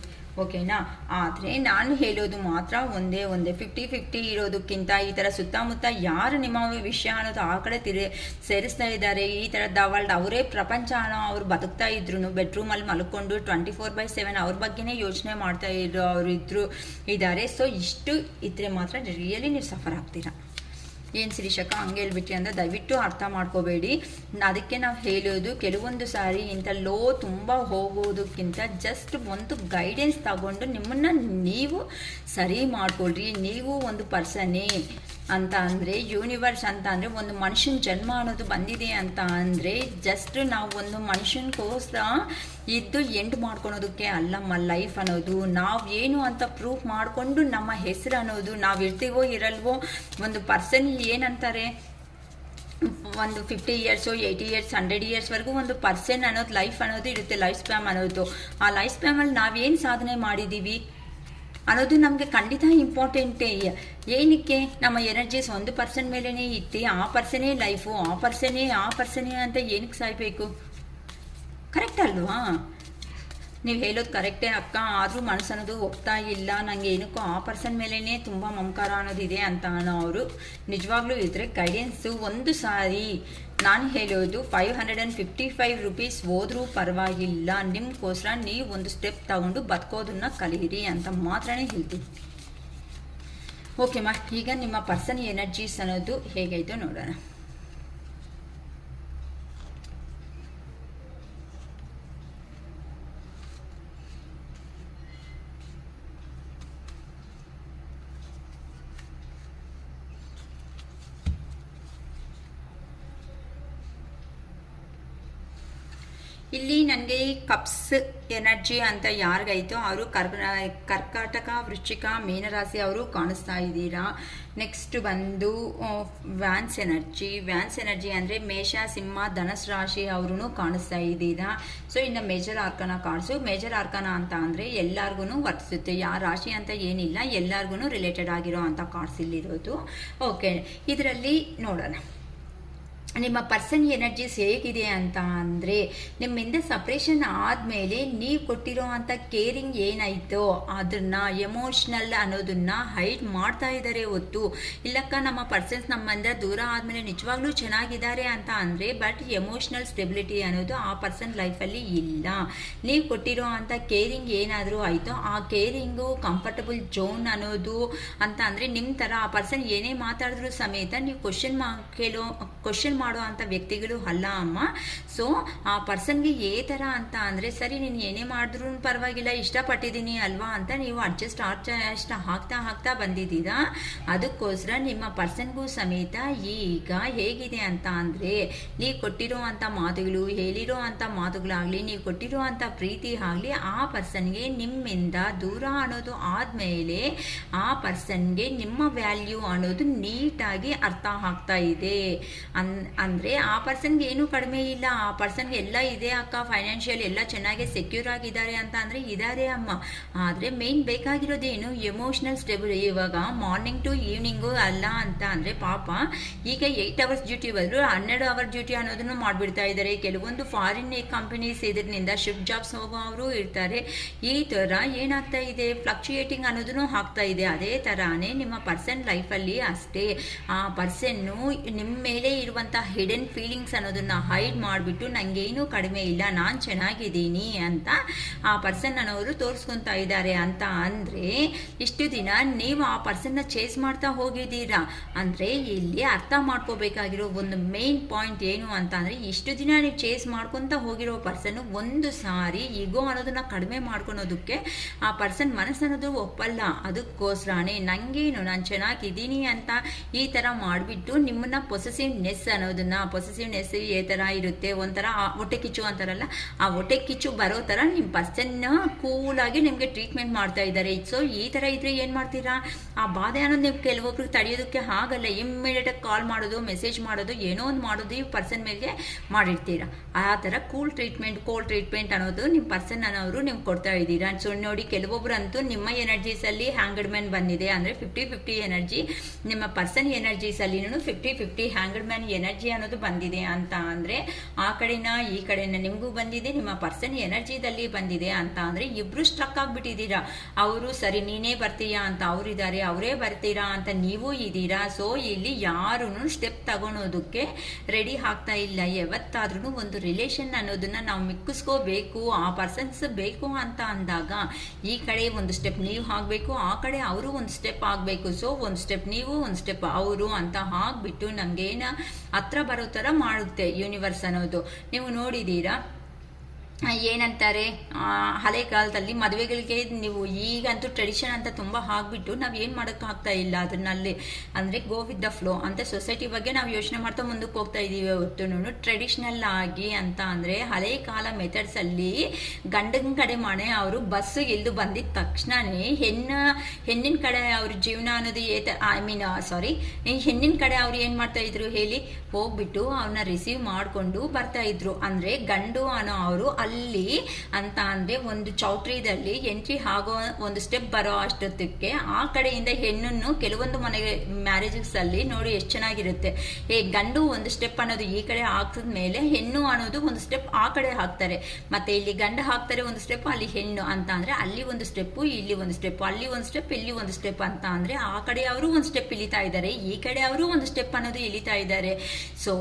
ಓಕೆನಾ? ಆದರೆ ನಾನು ಹೇಳೋದು ಮಾತ್ರ ಒಂದೇ 50-50 ಇರೋದಕ್ಕಿಂತ ಈ ಥರ ಸುತ್ತಮುತ್ತ ಯಾರು ನಿಮ್ಮ ವಿಷಯ ಅನ್ನೋದು ಆ ಕಡೆ ಸೇರಿಸ್ತಾ ಇದ್ದಾರೆ, ಈ ಥರ ದ ವರ್ಲ್ಡ್ ಅವರೇ ಪ್ರಪಂಚ ಅನ್ನೋ ಅವ್ರು ಬದುಕ್ತಾ ಇದ್ರು, ಬೆಡ್ರೂಮಲ್ಲಿ ಮಲ್ಕೊಂಡು 24/7 ಅವ್ರ ಬಗ್ಗೆನೇ ಯೋಚನೆ ಮಾಡ್ತಾ ಇರೋ ಅವರು ಇದ್ದಾರೆ. ಸೊ ಇಷ್ಟು ಇದ್ರೆ ಮಾತ್ರ ರಿಯಲಿ ನೀವು ಸಫರ್ ಆಗ್ತೀರಾ. ಏನು ಶಿರೀಷಕ್ಕ ಹಂಗೆ ಹೇಳ್ಬಿಟ್ರಿ ಅಂತ ದಯವಿಟ್ಟು ಅರ್ಥ ಮಾಡ್ಕೋಬೇಡಿ. ಅದಕ್ಕೆ ನಾವು ಹೇಳೋದು ಕೆಲವೊಂದು ಸಾರಿ ಇಂಥ ಲೋ ತುಂಬ ಹೋಗೋದಕ್ಕಿಂತ ಜಸ್ಟ್ ಒಂದು ಗೈಡೆನ್ಸ್ ತಗೊಂಡು ನಿಮ್ಮನ್ನು ನೀವು ಸರಿ ಮಾಡ್ಕೊಳ್ರಿ. ನೀವು ಒಂದು ಪರ್ಸನ್ನೇ ಅಂತ ಅಂದರೆ ಯೂನಿವರ್ಸ್ ಅಂತ ಅಂದರೆ ಒಂದು ಮನುಷ್ಯನ ಜನ್ಮ ಅನ್ನೋದು ಬಂದಿದೆ ಅಂತ ಅಂದರೆ ಜಸ್ಟ್ ನಾವು ಒಂದು ಮನುಷ್ಯನಿಗೋಸ್ಕರ ಇದ್ದು ಎಂಡ್ ಮಾಡ್ಕೊಳೋದಕ್ಕೆ ಅಲ್ಲಮ್ಮ ಲೈಫ್ ಅನ್ನೋದು. ನಾವು ಏನು ಅಂತ ಪ್ರೂಫ್ ಮಾಡಿಕೊಂಡು ನಮ್ಮ ಹೆಸರು ಅನ್ನೋದು ನಾವು ಇರ್ತೀವೋ ಇರಲ್ವೋ, ಒಂದು ಪರ್ಸನ್ ಏನಂತಾರೆ ಒಂದು 50 years 80 years 100 yearsವರೆಗೂ ಒಂದು ಪರ್ಸನ್ ಅನ್ನೋದು ಲೈಫ್ ಅನ್ನೋದು ಇರುತ್ತೆ, ಲೈಫ್ ಸ್ಪ್ಯಾಮ್ ಅನ್ನೋದು. ಆ ಲೈಫ್ ಸ್ಪ್ಯಾಮಲ್ಲಿ ನಾವೇನು ಸಾಧನೆ ಮಾಡಿದ್ದೀವಿ ಅನ್ನೋದು ನಮಗೆ ಖಂಡಿತ ಇಂಪಾರ್ಟೆಂಟೇ. ಏನಕ್ಕೆ ನಮ್ಮ ಎನರ್ಜೀಸ್ ಒಂದು ಪರ್ಸನ್ ಮೇಲೇ ಇಟ್ಟು ಆ ಪರ್ಸನೇ ಲೈಫು, ಆ ಪರ್ಸನೇ ಅಂತ ಏನಕ್ಕೆ ಸಾಯ್ಬೇಕು? ಕರೆಕ್ಟ್ ಅಲ್ವಾ? ನೀವು ಹೇಳೋದು ಕರೆಕ್ಟೇ ಅಕ್ಕ, ಆದರೂ ಮನಸ್ಸು ಅನ್ನೋದು ಹೋಗ್ತಾ ಇಲ್ಲ, ನನಗೆ ಏನಕ್ಕೂ ಆ ಪರ್ಸನ್ ಮೇಲೇ ತುಂಬ ಮಮಕಾರ ಅನ್ನೋದಿದೆ ಅಂತ ಅವರು ನಿಜವಾಗ್ಲೂ ಇದ್ರೆ ಗೈಡೆನ್ಸು ಒಂದು ಸಾರಿ ನಾನು ಹೇಳೋದು 555 ರೂಪೀಸ್ ಹೋದ್ರೂ ಪರವಾಗಿಲ್ಲ, ನಿಮ್ಗೋಸ್ಕರ ನೀವು ಒಂದು ಸ್ಟೆಪ್ ತಗೊಂಡು ಬದುಕೋದನ್ನ ಕಲೀರಿ ಅಂತ ಮಾತ್ರನೇ ಹೇಳ್ತೀನಿ. ಓಕೆ ಈಗ ನಿಮ್ಮ ಪರ್ಸನ್ ಎನರ್ಜೀಸ್ ಅನ್ನೋದು ಹೇಗೈತೋ ನೋಡೋಣ. ಇಲ್ಲಿ ನನಗೆ ಕಪ್ಸ್ ಎನರ್ಜಿ ಅಂತ ಯಾರಿಗಾಯ್ತೋ ಅವರು ಕರ್ಕಾಟಕ, ವೃಶ್ಚಿಕ, ಮೀನರಾಶಿ ಅವರು ಕಾಣಿಸ್ತಾ ಇದ್ದೀರಾ. ನೆಕ್ಸ್ಟ್ ಬಂದು ವ್ಯಾನ್ಸ್ ಎನರ್ಜಿ ಅಂದರೆ ಮೇಷ, ಸಿಂಹ, ಧನಸ್ ರಾಶಿ ಅವ್ರೂ ಕಾಣಿಸ್ತಾ ಇದ್ದೀರಾ. ಸೊ ಇನ್ನು ಮೇಜರ್ ಆರ್ಕಾನ ಕಾರ್ಡ್ಸು. ಮೇಜರ್ ಆರ್ಕಾನ ಅಂತ ಅಂದರೆ ಎಲ್ಲರಿಗೂ ವರ್ತಿಸುತ್ತೆ, ಯಾರ ರಾಶಿ ಅಂತ ಏನಿಲ್ಲ, ಎಲ್ಲರಿಗೂ ರಿಲೇಟೆಡ್ ಆಗಿರೋ ಅಂಥ ಕಾರ್ಡ್ಸ್ ಇಲ್ಲಿರೋದು. ಓಕೆ, ಇದರಲ್ಲಿ ನೋಡೋಣ ನಿಮ್ಮ ಪರ್ಸನ್ ಎನರ್ಜೀಸ್ ಹೇಗಿದೆ ಅಂತ ಅಂದರೆ, ನಿಮ್ಮಿಂದ ಸಪ್ರೇಷನ್ ಆದಮೇಲೆ ನೀವು ಕೊಟ್ಟಿರೋ ಅಂಥ ಕೇರಿಂಗ್ ಏನಾಯಿತೋ ಅದನ್ನು ಎಮೋಷ್ನಲ್ ಅನ್ನೋದನ್ನು ಹೈಡ್ ಮಾಡ್ತಾ ಇದ್ದಾರೆ ಹೊತ್ತು. ಇಲ್ಲಕ್ಕ ನಮ್ಮ ಪರ್ಸನ್ಸ್ ನಮ್ಮಿಂದ ದೂರ ಆದಮೇಲೆ ನಿಜವಾಗ್ಲೂ ಚೆನ್ನಾಗಿದ್ದಾರೆ ಅಂತ ಅಂದರೆ, ಬಟ್ ಎಮೋಷ್ನಲ್ ಸ್ಟೆಬಿಲಿಟಿ ಅನ್ನೋದು ಆ ಪರ್ಸನ್ ಲೈಫಲ್ಲಿ ಇಲ್ಲ. ನೀವು ಕೊಟ್ಟಿರೋ ಅಂಥ ಕೇರಿಂಗ್ ಏನಾದರೂ ಆಯಿತೋ ಆ ಕೇರಿಂಗು ಕಂಫರ್ಟಬಲ್ ಝೋನ್ ಅನ್ನೋದು ಅಂತ ಅಂದರೆ, ನಿಮ್ಮ ಥರ ಆ ಪರ್ಸನ್ ಏನೇ ಮಾತಾಡಿದ್ರು ಸಮೇತ ನೀವು ಕ್ವಶನ್ ಮಾಡೋ ಅಂಥ ವ್ಯಕ್ತಿಗಳು ಅಲ್ಲ ಅಮ್ಮ. ಸೊ ಆ ಪರ್ಸನ್ಗೆ ಏ ಥರ ಅಂತ ಅಂದರೆ, ಸರಿ ನೀನು ಏನೇ ಮಾಡಿದ್ರು ಪರವಾಗಿಲ್ಲ, ಇಷ್ಟಪಟ್ಟಿದ್ದೀನಿ ಅಲ್ವಾ ಅಂತ ನೀವು ಅಡ್ಜಸ್ಟ್ ಹಾಕ್ತಾ ಬಂದಿದ್ದೀರಾ. ಅದಕ್ಕೋಸ್ಕರ ನಿಮ್ಮ ಪರ್ಸನ್ಗೂ ಸಮೇತ ಈಗ ಹೇಗಿದೆ ಅಂತ ಅಂದರೆ, ನೀವು ಕೊಟ್ಟಿರೋ ಅಂಥ ಮಾತುಗಳು, ಹೇಳಿರೋ ಅಂಥ ಮಾತುಗಳಾಗಲಿ, ನೀವು ಕೊಟ್ಟಿರೋ ಅಂಥ ಪ್ರೀತಿ ಆಗಲಿ, ಆ ಪರ್ಸನ್ಗೆ ನಿಮ್ಮಿಂದ ದೂರ ಅನ್ನೋದು ಆದಮೇಲೆ ಆ ಪರ್ಸನ್ಗೆ ನಿಮ್ಮ ವ್ಯಾಲ್ಯೂ ಅನ್ನೋದು ನೀಟಾಗಿ ಅರ್ಥ ಆಗ್ತಾ ಇದೆ. ಅಂದರೆ ಆ ಪರ್ಸನ್ಗೆ ಏನೂ ಕಡಿಮೆ ಇಲ್ಲ, ಆ ಪರ್ಸನ್ಗೆ ಎಲ್ಲ ಇದೆ ಅಕ್ಕ, ಫೈನಾನ್ಷಿಯಲ್ ಎಲ್ಲ ಚೆನ್ನಾಗಿ ಸೆಕ್ಯೂರ್ ಆಗಿದ್ದಾರೆ ಅಂತ ಅಂದರೆ ಇದ್ದಾರೆ ಅಮ್ಮ. ಆದರೆ ಮೇನ್ ಬೇಕಾಗಿರೋದೇನು, ಎಮೋಷ್ನಲ್ ಸ್ಟೆಬಿಲಿಟಿ. ಇವಾಗ ಮಾರ್ನಿಂಗ್ ಟು ಈವ್ನಿಂಗು ಅಲ್ಲ ಅಂತ ಅಂದರೆ, ಪಾಪ ಈಗ 8 hours ಡ್ಯೂಟಿ ಬದಲು 12 hour ಡ್ಯೂಟಿ ಅನ್ನೋದನ್ನು ಮಾಡಿಬಿಡ್ತಾ ಇದ್ದಾರೆ. ಕೆಲವೊಂದು ಫಾರಿನ್ ಕಂಪನೀಸ್ ಇದರಿಂದ ಶಿಫ್ಟ್ ಜಾಬ್ಸ್ ಹೋಗೋ ಅವರು ಇರ್ತಾರೆ. ಈ ಥರ ಏನಾಗ್ತಾ ಇದೆ, ಫ್ಲಕ್ಚುಯೇಟಿಂಗ್ ಅನ್ನೋದನ್ನು ಆಗ್ತಾ ಇದೆ. ಅದೇ ಥರನೇ ನಿಮ್ಮ ಪರ್ಸನ್ ಲೈಫಲ್ಲಿ ಅಷ್ಟೇ, ಆ ಪರ್ಸನ್ನು ನಿಮ್ಮ ಮೇಲೆ ಇರುವಂಥ ಹಿಡನ್ ಫೀಲಿಂಗ್ಸ್ ಅನ್ನೋದನ್ನ ಹೈಡ್ ಮಾಡಿಬಿಟ್ಟು ನನಗೇನು ಕಡಿಮೆ ಇಲ್ಲ, ನಾನು ಚೆನ್ನಾಗಿದ್ದೀನಿ ಅಂತ ಆ ಪರ್ಸನ್ ಅನ್ನೋರು ತೋರಿಸ್ಕೊತಾ ಇದ್ದಾರೆ. ಅಂತ ಅಂದರೆ ಇಷ್ಟು ದಿನ ನೀವು ಆ ಪರ್ಸನ್ನ ಚೇಸ್ ಮಾಡ್ತಾ ಹೋಗಿದ್ದೀರಾ. ಅಂದರೆ ಇಲ್ಲಿ ಅರ್ಥ ಮಾಡ್ಕೋಬೇಕಾಗಿರೋ ಒಂದು ಮೇನ್ ಪಾಯಿಂಟ್ ಏನು ಅಂತ ಅಂದರೆ, ಇಷ್ಟು ದಿನ ನೀವು ಚೇಸ್ ಮಾಡ್ಕೊತಾ ಹೋಗಿರೋ ಪರ್ಸನ್ನು ಒಂದು ಸಾರಿ ಈಗೋ ಅನ್ನೋದನ್ನ ಕಡಿಮೆ ಮಾಡ್ಕೊಳೋದಕ್ಕೆ ಆ ಪರ್ಸನ್ ಮನಸ್ಸನ್ನೋದು ಒಪ್ಪಲ್ಲ. ಅದಕ್ಕೋಸ್ಕರನೇ ನನಗೇನು, ನಾನು ಚೆನ್ನಾಗಿದ್ದೀನಿ ಅಂತ ಈ ಥರ ಮಾಡಿಬಿಟ್ಟು ನಿಮ್ಮನ್ನ ಪೊಸೆಸಿವ್ನೆಸ್ ಅನ್ನೋದನ್ನ, ಪೊಸೆಸಿವ್ನೆಸ್ ಈ ಥರ ಇರುತ್ತೆ, ಒಂಥರ ಹೊಟ್ಟೆ ಕಿಚ್ಚು ಅಂತಾರಲ್ಲ, ಆ ಹೊಟ್ಟೆ ಕಿಚ್ಚು ಬರೋ ಥರ ನಿಮ್ಮ ಪರ್ಸನ್ನ ಕೂಲಾಗಿ ನಿಮಗೆ ಟ್ರೀಟ್ಮೆಂಟ್ ಮಾಡ್ತಾ ಇದ್ದಾರೆ. ಸೊ ಈ ಥರ ಇದ್ರೆ ಏನು ಮಾಡ್ತೀರಾ, ಆ ಬಾಧೆ ಅನ್ನೋದು ನೀವು ಕೆಲವೊಬ್ರಿಗೆ ತಡೆಯೋದಕ್ಕೆ ಆಗಲ್ಲ. ಇಮ್ಮಿಡಿಯೇಟಾಗಿ ಕಾಲ್ ಮಾಡೋದು, ಮೆಸೇಜ್ ಮಾಡೋದು, ಏನೋ ಒಂದು ಮಾಡೋದು ಈ ಪರ್ಸನ್ ಮೇಲೆ ಮಾಡಿರ್ತೀರಾ. ಆ ಥರ ಕೋಲ್ಡ್ ಟ್ರೀಟ್ಮೆಂಟ್ ಅನ್ನೋದು ನಿಮ್ಮ ಪರ್ಸನ್ ಅನ್ನೋರು ನೀವು ಕೊಡ್ತಾ ಇದ್ದೀರಾ. ಸೊ ನೋಡಿ, ಕೆಲವೊಬ್ಬರಂತೂ ನಿಮ್ಮ ಎನರ್ಜೀಸಲ್ಲಿ ಹ್ಯಾಂಗಡ್ ಮ್ಯಾನ್ ಬಂದಿದೆ, ಅಂದರೆ 50-50 ಎನರ್ಜಿ. ನಿಮ್ಮ ಪರ್ಸನ್ ಎನರ್ಜೀಸಲ್ಲಿ 50-50 ಹ್ಯಾಂಗಡ್ ಮ್ಯಾನ್ ಎನರ್ಜಿ ಅನ್ನೋದು ಬಂದಿದೆ ಅಂತ ಅಂದರೆ, ಆ ಕಡೆನ ಈ ಕಡೆನ ನಿಮಗೂ ಬಂದಿದೆ, ನಿಮ್ಮ ಪರ್ಸನ್ ಎನರ್ಜಿದಲ್ಲಿ ಬಂದಿದೆ ಅಂತ ಅಂದರೆ ಇಬ್ರು ಸ್ಟ್ರಕ್ ಆಗಿಬಿಟ್ಟಿದ್ದೀರಾ. ಅವರು ಸರಿ ನೀನೇ ಬರ್ತೀಯಾ ಅಂತ ಅವರಿದ್ದಾರೆ, ಅವರೇ ಬರ್ತೀರಾ ಅಂತ ನೀವು ಇದ್ದೀರಾ. ಸೊ ಇಲ್ಲಿ ಯಾರೂ ಸ್ಟೆಪ್ ತಗೊಳೋದಕ್ಕೆ ರೆಡಿ ಆಗ್ತಾ ಇಲ್ಲ. ಯಾವತ್ತಾದ್ರೂ ಒಂದು ರಿಲೇಷನ್ ಅನ್ನೋದನ್ನ ನಾವು ಮಿಕ್ಕಿಸ್ಕೋಬೇಕು, ಆ ಪರ್ಸನ್ಸ್ ಬೇಕು ಅಂತ ಅಂದಾಗ ಈ ಕಡೆ ಒಂದು ಸ್ಟೆಪ್ ನೀವು ಆಗಬೇಕು, ಆ ಕಡೆ ಅವರು ಒಂದು ಸ್ಟೆಪ್ ಆಗಬೇಕು. ಸೊ ಒಂದು ಸ್ಟೆಪ್ ನೀವು, ಒಂದು ಸ್ಟೆಪ್ ಅವರು ಅಂತ ಆಗ್ಬಿಟ್ಟು ನಮಗೇನ ಹತ್ರ ಬರೋ ಥರ ಮಾಡುತ್ತೆ ಯೂನಿವರ್ಸ್ ಅನ್ನೋದು. ನೀವು ನೋಡಿದ್ದೀರಾ, ಏನಂತಾರೆ, ಹಳೆ ಕಾಲದಲ್ಲಿ ಮದುವೆಗಳಿಗೆ ನೀವು ಈಗಂತೂ ಟ್ರೆಡಿಷನ್ ಅಂತ ತುಂಬ ಆಗಿಬಿಟ್ಟು ನಾವು ಏನು ಮಾಡೋಕ್ಕಾಗ್ತಾ ಇಲ್ಲ ಅದನ್ನಲ್ಲಿ. ಅಂದರೆ ಗೋ ವಿತ್ ದ ಫ್ಲೋ ಅಂತ ಸೊಸೈಟಿ ಬಗ್ಗೆ ನಾವು ಯೋಚನೆ ಮಾಡ್ತಾ ಮುಂದಕ್ಕೆ ಹೋಗ್ತಾ ಇದ್ದೀವಿ. ಹೊತ್ತು ಟ್ರೆಡಿಷ್ನಲ್ ಆಗಿ ಅಂತ ಅಂದರೆ ಹಳೆ ಕಾಲ ಮೆಥಡ್ಸಲ್ಲಿ ಗಂಡನ ಕಡೆ ಮನೆ ಅವರು ಬಸ್ಸು ಇಲ್ದು ಬಂದಿದ್ದ ತಕ್ಷಣವೇ ಹೆಣ್ಣಿನ ಕಡೆ ಅವ್ರ ಜೀವನ ಅನ್ನೋದು ಹೆಣ್ಣಿನ ಕಡೆ ಅವ್ರು ಏನು ಮಾಡ್ತಾ ಇದ್ರು ಹೇಳಿ, ಹೋಗ್ಬಿಟ್ಟು ಅವ್ರನ್ನ ರಿಸೀವ್ ಮಾಡಿಕೊಂಡು ಬರ್ತಾ ಇದ್ರು. ಅಂದರೆ ಗಂಡು ಅನ್ನೋ ಅವರು ಅಲ್ಲಿ ಅಂತ ಅಂದರೆ ಒಂದು ಚೌಟ್ರಿದಲ್ಲಿ ಎಂಟ್ರಿ ಆಗೋ ಒಂದು ಸ್ಟೆಪ್ ಬರೋ ಅಷ್ಟೊತ್ತಕ್ಕೆ ಆ ಕಡೆಯಿಂದ ಹೆಣ್ಣನ್ನು ಕೆಲವೊಂದು ಮನೆಗೆ ಮ್ಯಾರೇಜಸ್ ಅಲ್ಲಿ ನೋಡಿ ಎಷ್ಟು ಚೆನ್ನಾಗಿರುತ್ತೆ. ಗಂಡು ಒಂದು ಸ್ಟೆಪ್ ಅನ್ನೋದು ಈ ಕಡೆ ಹಾಕಿದ ಮೇಲೆ ಹೆಣ್ಣು ಅನ್ನೋದು ಒಂದು ಸ್ಟೆಪ್ ಆ ಕಡೆ ಹಾಕ್ತಾರೆ. ಮತ್ತೆ ಇಲ್ಲಿ ಗಂಡ ಹಾಕ್ತಾರೆ ಒಂದು ಸ್ಟೆಪ್, ಅಲ್ಲಿ ಹೆಣ್ಣು ಅಂತ ಅಂದರೆ ಅಲ್ಲಿ ಒಂದು ಸ್ಟೆಪ್ಪು, ಇಲ್ಲಿ ಒಂದು ಸ್ಟೆಪ್, ಅಲ್ಲಿ ಒಂದು ಸ್ಟೆಪ್, ಇಲ್ಲಿ ಒಂದು ಸ್ಟೆಪ್ ಅಂತ ಅಂದರೆ ಆ ಕಡೆ ಅವರು ಒಂದು ಸ್ಟೆಪ್ ಇಳಿತಾ ಇದ್ದಾರೆ, ಈ ಕಡೆ ಅವರು ಒಂದು ಸ್ಟೆಪ್ ಅನ್ನೋದು ಇಳಿತಾ ಇದ್ದಾರೆ. ಸೊ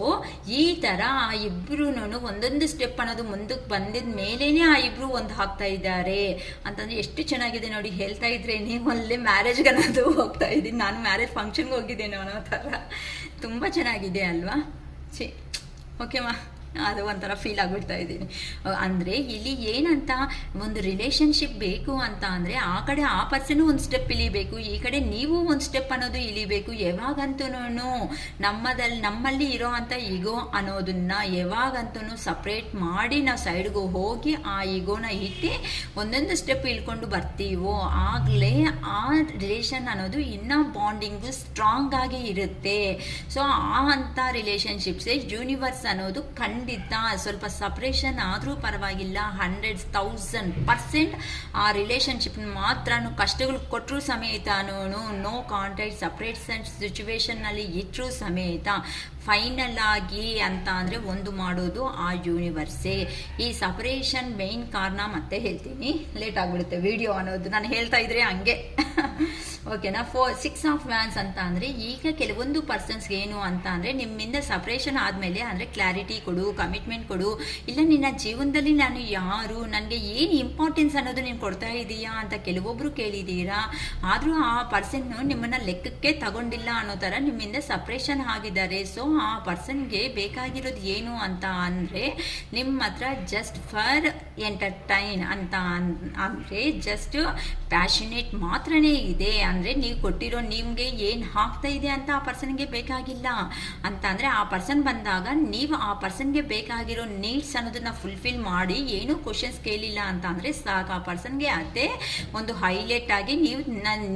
ಈ ಥರ ಆ ಇಬ್ರು ಒಂದೊಂದು ಸ್ಟೆಪ್ ಅನ್ನೋದು ಮುಂದಕ್ಕೆ ಬಂದಿದ್ದ ಮೇಲೇನೆ ಆ ಇಬ್ರು ಒಂದು ಹಾಕ್ತಾ ಇದ್ದಾರೆ ಅಂತಂದ್ರೆ ಎಷ್ಟು ಚೆನ್ನಾಗಿದೆ ನೋಡಿ. ಹೇಳ್ತಾ ಇದ್ರೆ ನೀವು ಅಲ್ಲೇ ಮ್ಯಾರೇಜ್ಗೆ ಅನ್ನೋದು ಹೋಗ್ತಾ ಇದ್ದೀನಿ, ನಾನು ಮ್ಯಾರೇಜ್ ಫಂಕ್ಷನ್ಗೆ ಹೋಗಿದ್ದೇನೆ ಅನ್ನೋ ಥರ ತುಂಬ ಚೆನ್ನಾಗಿದೆ ಅಲ್ವಾ. ಓಕೆಮಾ. ಅದು ಒಂಥರ ಫೀಲ್ ಆಗಿಬಿಡ್ತಾ ಇದ್ದೀನಿ. ಅಂದರೆ ಇಲ್ಲಿ ಏನಂತ ಒಂದು ರಿಲೇಷನ್ಶಿಪ್ ಬೇಕು ಅಂತ ಅಂದರೆ ಆ ಕಡೆ ಆ ಪರ್ಸನ್ ಒಂದು ಸ್ಟೆಪ್ ಇಳಿಬೇಕು, ಈ ಕಡೆ ನೀವು ಒಂದು ಸ್ಟೆಪ್ ಅನ್ನೋದು ಇಳಿಬೇಕು. ಯಾವಾಗಂತೂ ನಮ್ಮಲ್ಲಿ ಇರೋ ಅಂಥ ಈಗೋ ಅನ್ನೋದನ್ನ ಯಾವಾಗಂತೂ ಸಪ್ರೇಟ್ ಮಾಡಿ ನಾವು ಸೈಡ್ಗೂ ಹೋಗಿ ಆ ಈಗೋನ ಇಟ್ಟು ಒಂದೊಂದು ಸ್ಟೆಪ್ ಇಳ್ಕೊಂಡು ಬರ್ತೀವೋ ಆಗಲೇ ಆ ರಿಲೇಷನ್ ಅನ್ನೋದು ಇನ್ನೂ ಬಾಂಡಿಂಗು ಸ್ಟ್ರಾಂಗ್ ಆಗಿ ಇರುತ್ತೆ. ಸೊ ಆ ಅಂಥ ರಿಲೇಷನ್ಶಿಪ್ಸೇ ಯೂನಿವರ್ಸ್ ಅನ್ನೋದು ಖಂಡಿತ ಸ್ವಲ್ಪ ಸಪ್ರೇಷನ್ ಆದರೂ ಪರವಾಗಿಲ್ಲ 100,000% ಆ ರಿಲೇಷನ್ಶಿಪ್ ಮಾತ್ರ ಕಷ್ಟಗಳು ಕೊಟ್ಟರು ಸಮೇತ ನೋ ಕಾಂಟ್ಯಾಕ್ಟ್ ಸಪ್ರೇಟ್ ಸಿಚುವೇಶನ್ನಲ್ಲಿ ಇಟ್ಟರೂ ಸಮೇತ ಫೈನಲ್ ಆಗಿ ಅಂತ ಅಂದರೆ ಒಂದು ಮಾಡೋದು ಆ ಯೂನಿವರ್ಸೇ. ಈ ಸಪರೇಷನ್ ಮೇನ್ ಕಾರಣ ಮತ್ತೆ ಹೇಳ್ತೀನಿ, ಲೇಟ್ ಆಗಿಬಿಡುತ್ತೆ ವಿಡಿಯೋ ಅನ್ನೋದು ನಾನು ಹೇಳ್ತಾ ಇದ್ರೆ ಹಂಗೆ ಓಕೆನಾ. 6 ಆಫ್ ವ್ಯಾನ್ಸ್ ಅಂತ ಅಂದರೆ ಈಗ ಕೆಲವೊಂದು ಪರ್ಸನ್ಸ್ಗೆ ಏನು ಅಂತ ಅಂದರೆ ನಿಮ್ಮಿಂದ ಸಪ್ರೇಷನ್ ಆದಮೇಲೆ ಅಂದರೆ ಕ್ಲಾರಿಟಿ ಕೊಡು, ಕಮಿಟ್ಮೆಂಟ್ ಕೊಡು, ಇಲ್ಲ ನಿನ್ನ ಜೀವನದಲ್ಲಿ ನಾನು ಯಾರು, ನನಗೆ ಏನು ಇಂಪಾರ್ಟೆನ್ಸ್ ಅನ್ನೋದು ನೀನು ಕೊಡ್ತಾ ಇದೀಯಾ ಅಂತ ಕೆಲವೊಬ್ಬರು ಕೇಳಿದ್ದೀರಾ. ಆದರೂ ಆ ಪರ್ಸನ್ನು ನಿಮ್ಮನ್ನು ಲೆಕ್ಕಕ್ಕೆ ತಗೊಂಡಿಲ್ಲ ಅನ್ನೋ ಥರ ನಿಮ್ಮಿಂದ ಸಪ್ರೇಷನ್ ಆಗಿದ್ದಾರೆ. ಸೊ ಆ ಪರ್ಸನ್ಗೆ ಬೇಕಾಗಿರೋದು ಏನು ಅಂತ ಅಂದರೆ ನಿಮ್ಮ ಹತ್ರ ಜಸ್ಟ್ ಫಾರ್ ಎಂಟರ್ಟೈನ್ ಅಂತ ಅಂದರೆ ಜಸ್ಟ್ ಪ್ಯಾಷನೇಟ್ ಮಾತ್ರನೇ ಇದೆ. ಅಂದರೆ ನೀವು ಕೊಟ್ಟಿರೋ ನಿಮಗೆ ಏನು ಆಗ್ತಾ ಇದೆ ಅಂತ ಆ ಪರ್ಸನ್ಗೆ ಬೇಕಾಗಿಲ್ಲ ಅಂತ ಅಂದರೆ ಆ ಪರ್ಸನ್ ಬಂದಾಗ ನೀವು ಆ ಪರ್ಸನ್ಗೆ ಬೇಕಾಗಿರೋ ನೀಡ್ಸ್ ಅನ್ನೋದನ್ನ ಫುಲ್ಫಿಲ್ ಮಾಡಿ ಏನು ಕ್ವಶನ್ಸ್ ಕೇಳಿಲ್ಲ ಅಂತ ಅಂದರೆ ಸಾಕು. ಆ ಪರ್ಸನ್ಗೆ ಅದೇ ಒಂದು ಹೈಲೈಟ್ ಆಗಿ ನೀವು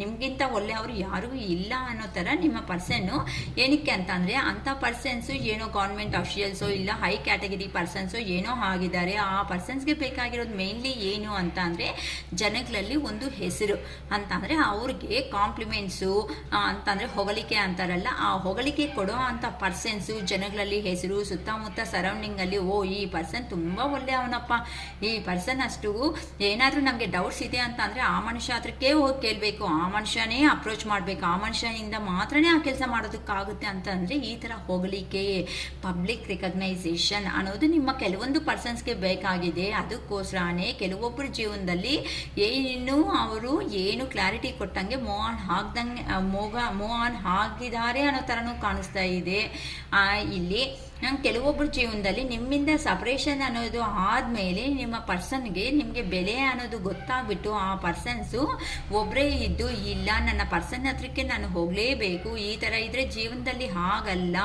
ನಿಮಗಿಂತ ಒಳ್ಳೆಯವರು ಯಾರೂ ಇಲ್ಲ ಅನ್ನೋ ಥರ ನಿಮ್ಮ ಪರ್ಸನ್ನು. ಏನಕ್ಕೆ ಅಂತ ಅಂದರೆ ಅಂಥ ಪರ್ಸನ್ಸು ಏನೋ ಗೌರ್ಮೆಂಟ್ ಅಫಿಷಿಯಲ್ಸು ಇಲ್ಲ ಹೈ ಕ್ಯಾಟಗರಿ ಪರ್ಸನ್ಸು ಏನೋ ಆಗಿದ್ದಾರೆ. ಆ ಪರ್ಸನ್ಸ್ಗೆ ಬೇಕಾಗಿರೋದು ಮೇನ್ಲಿ ಏನು ಅಂತ ಅಂದರೆ ಜನಗಳಲ್ಲಿ ಒಂದು ಹೆಸರು ಅಂತ ಅಂದರೆ ಅವ್ರಿಗೆ ಕಾಂಪ್ಲಿಮೆಂಟ್ಸು ಅಂತಂದರೆ ಹೊಗಳಿಕೆ ಅಂತಾರಲ್ಲ, ಆ ಹೊಗಳಿಕೆ ಕೊಡೋ ಅಂಥ ಪರ್ಸನ್ಸು ಜನಗಳಲ್ಲಿ ಹೆಸರು ಸುತ್ತಮುತ್ತ ಸರೌಂಡಿಂಗಲ್ಲಿ ಓ ಈ ಪರ್ಸನ್ ತುಂಬ ಒಳ್ಳೆಯವನಪ್ಪ, ಈ ಪರ್ಸನ್ ಅಷ್ಟು ಏನಾದರೂ ನಮಗೆ ಡೌಟ್ಸ್ ಇದೆ ಅಂತ ಅಂದರೆ ಆ ಮನುಷ್ಯ ಹತ್ರಕ್ಕೆ ಹೋಗಿ ಕೇಳಬೇಕು, ಆ ಮನುಷ್ಯನೇ ಅಪ್ರೋಚ್ ಮಾಡಬೇಕು, ಆ ಮನುಷ್ಯನಿಂದ ಮಾತ್ರನೇ ಆ ಕೆಲಸ ಮಾಡೋದಕ್ಕಾಗುತ್ತೆ ಅಂತಂದರೆ ಈ ಥರ ಹೊಗಳಿಕೆ ಪಬ್ಲಿಕ್ ರಿಕಗ್ನೈಸೇಷನ್ ಅನ್ನೋದು ನಿಮ್ಮ ಕೆಲವೊಂದು ಪರ್ಸನ್ಸ್ಗೆ ಬೇಕಾಗಿದೆ. ಅದಕ್ಕೋಸ್ಕರನೇ ಕೆಲವೊಬ್ಬರ ಜೀವನದಲ್ಲಿ ಅವರು ಏನು ಕ್ಲಾರಿಟಿ ಕೊಟ್ಟಂಗೆ ಮೂವ್ ಆನ್ ಆಗಿದ್ದಾರೆ ಅನ್ನೋ ಥರನೂ ಕಾಣಿಸ್ತಾ ಇದೆ. ಇಲ್ಲಿ ಕೆಲವೊಬ್ಬರ ಜೀವನದಲ್ಲಿ ನಿಮ್ಮಿಂದ ಸಪ್ರೇಷನ್ ಅನ್ನೋದು ಆದಮೇಲೆ ನಿಮ್ಮ ಪರ್ಸನ್ಗೆ ನಿಮಗೆ ಬೆಲೆ ಅನ್ನೋದು ಗೊತ್ತಾಗ್ಬಿಟ್ಟು ಆ ಪರ್ಸನ್ಸು ಒಬ್ಬರೇ ಇದ್ದು ಇಲ್ಲ ನನ್ನ ಪರ್ಸನ್ ಹತ್ರಕ್ಕೆ ನಾನು ಹೋಗಲೇಬೇಕು, ಈ ಥರ ಇದ್ದರೆ ಜೀವನದಲ್ಲಿ ಆಗಲ್ಲ,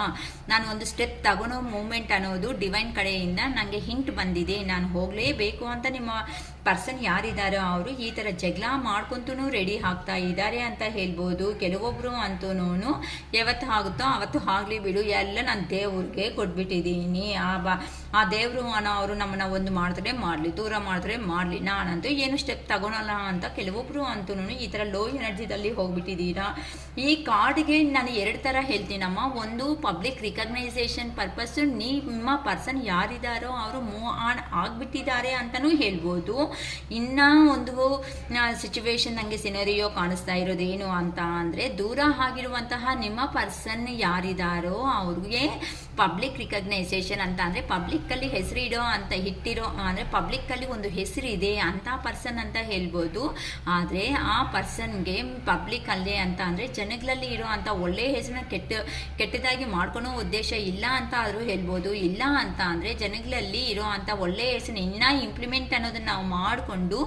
ನಾನು ಒಂದು ಸ್ಟೆಪ್ ತಗೊಳ್ಳೋ ಮೂಮೆಂಟ್ ಅನ್ನೋದು ಡಿವೈನ್ ಕಡೆಯಿಂದ ನನಗೆ ಹಿಂಟ್ ಬಂದಿದೆ, ನಾನು ಹೋಗಲೇಬೇಕು ಅಂತ ನಿಮ್ಮ ಪರ್ಸನ್ ಯಾರಿದ್ದಾರೋ ಅವರು ಈ ಥರ ಜಗಳ ಮಾಡ್ಕೊಂತೂ ರೆಡಿ ಆಗ್ತಾ ಇದ್ದಾರೆ ಅಂತ ಹೇಳ್ಬೋದು. ಕೆಲವೊಬ್ಬರು ಅಂತೂ ಯಾವತ್ತು ಆಗುತ್ತೋ ಅವತ್ತು ಆಗಲಿ ಬಿಡು, ಎಲ್ಲ ನಾನು ದೇವ್ರಿಗೆ ಕೊಟ್ಬಿಟ್ಟಿದ್ದೀನಿ, ಆ ದೇವರು ಅವರು ನಮ್ಮನ್ನ ಒಂದು ಮಾಡಿದ್ರೆ ಮಾಡಲಿ, ದೂರ ಮಾಡಿದ್ರೆ ಮಾಡಲಿ, ನಾನಂತೂ ಏನು ಸ್ಟೆಪ್ ತಗೊಳಲ್ಲ ಅಂತ ಕೆಲವೊಬ್ಬರು ಅಂತೂ ಈ ಥರ ಲೋ ಎನರ್ಜಿದಲ್ಲಿ ಹೋಗ್ಬಿಟ್ಟಿದ್ದೀರಾ. ಈ ಕಾರ್ಡ್ಗೆ ನಾನು 2 ಥರ ಹೇಳ್ತೀನಮ್ಮ. ಒಂದು ಪಬ್ಲಿಕ್ ರಿಕಗ್ನೈಸೇಷನ್ ಪರ್ಪಸ್, ನಿಮ್ಮ ಪರ್ಸನ್ ಯಾರಿದ್ದಾರೋ ಅವರು ಮೂವ್ ಆನ್ ಆಗಿಬಿಟ್ಟಿದ್ದಾರೆ ಅಂತಲೂ ಹೇಳ್ಬೋದು. ಇನ್ನು ಒಂದು ಸಿಚುವೇಶನ್ ನನಗೆ ಸಿನರಿಯೋ ಕಾಣಿಸ್ತಾ ಇರೋದೇನು ಅಂತ ಅಂದರೆ ದೂರ ಆಗಿರುವಂತಹ ನಿಮ್ಮ ಪರ್ಸನ್ ಯಾರಿದ್ದಾರೋ ಅವ್ರಿಗೆ ಪಬ್ಲಿಕ್ ರಿಕಗ್ನೈಸೇಷನ್ ಅಂತ ಅಂದರೆ ಪಬ್ಲಿಕ್ಕಲ್ಲಿ ಹೆಸರಿಡೋ ಅಂತ ಇಟ್ಟಿರೋ ಅಂದರೆ ಪಬ್ಲಿಕ್ಕಲ್ಲಿ ಒಂದು ಹೆಸರಿದೆ ಅಂಥ ಪರ್ಸನ್ ಅಂತ ಹೇಳ್ಬೋದು. ಆದರೆ ಆ ಪರ್ಸನ್ಗೆ ಪಬ್ಲಿಕ್ಕಲ್ಲೇ ಅಂತ ಅಂದರೆ ಜನಗಳಲ್ಲಿ ಇರೋ ಅಂಥ ಒಳ್ಳೆಯ ಹೆಸರನ್ನ ಕೆಟ್ಟದಾಗಿ ಮಾಡ್ಕೊಳೋ ಉದ್ದೇಶ ಇಲ್ಲ ಅಂತ ಆದರೂ ಹೇಳ್ಬೋದು. ಇಲ್ಲ ಅಂತ ಅಂದರೆ ಜನಗಳಲ್ಲಿ ಇರೋ ಅಂಥ ಒಳ್ಳೆಯ ಹೆಸರನ್ನ ಇನ್ನೂ ಇಂಪ್ಲಿಮೆಂಟ್ ಅನ್ನೋದನ್ನು ನಾವು ಮಾಡಿಕೊಂಡು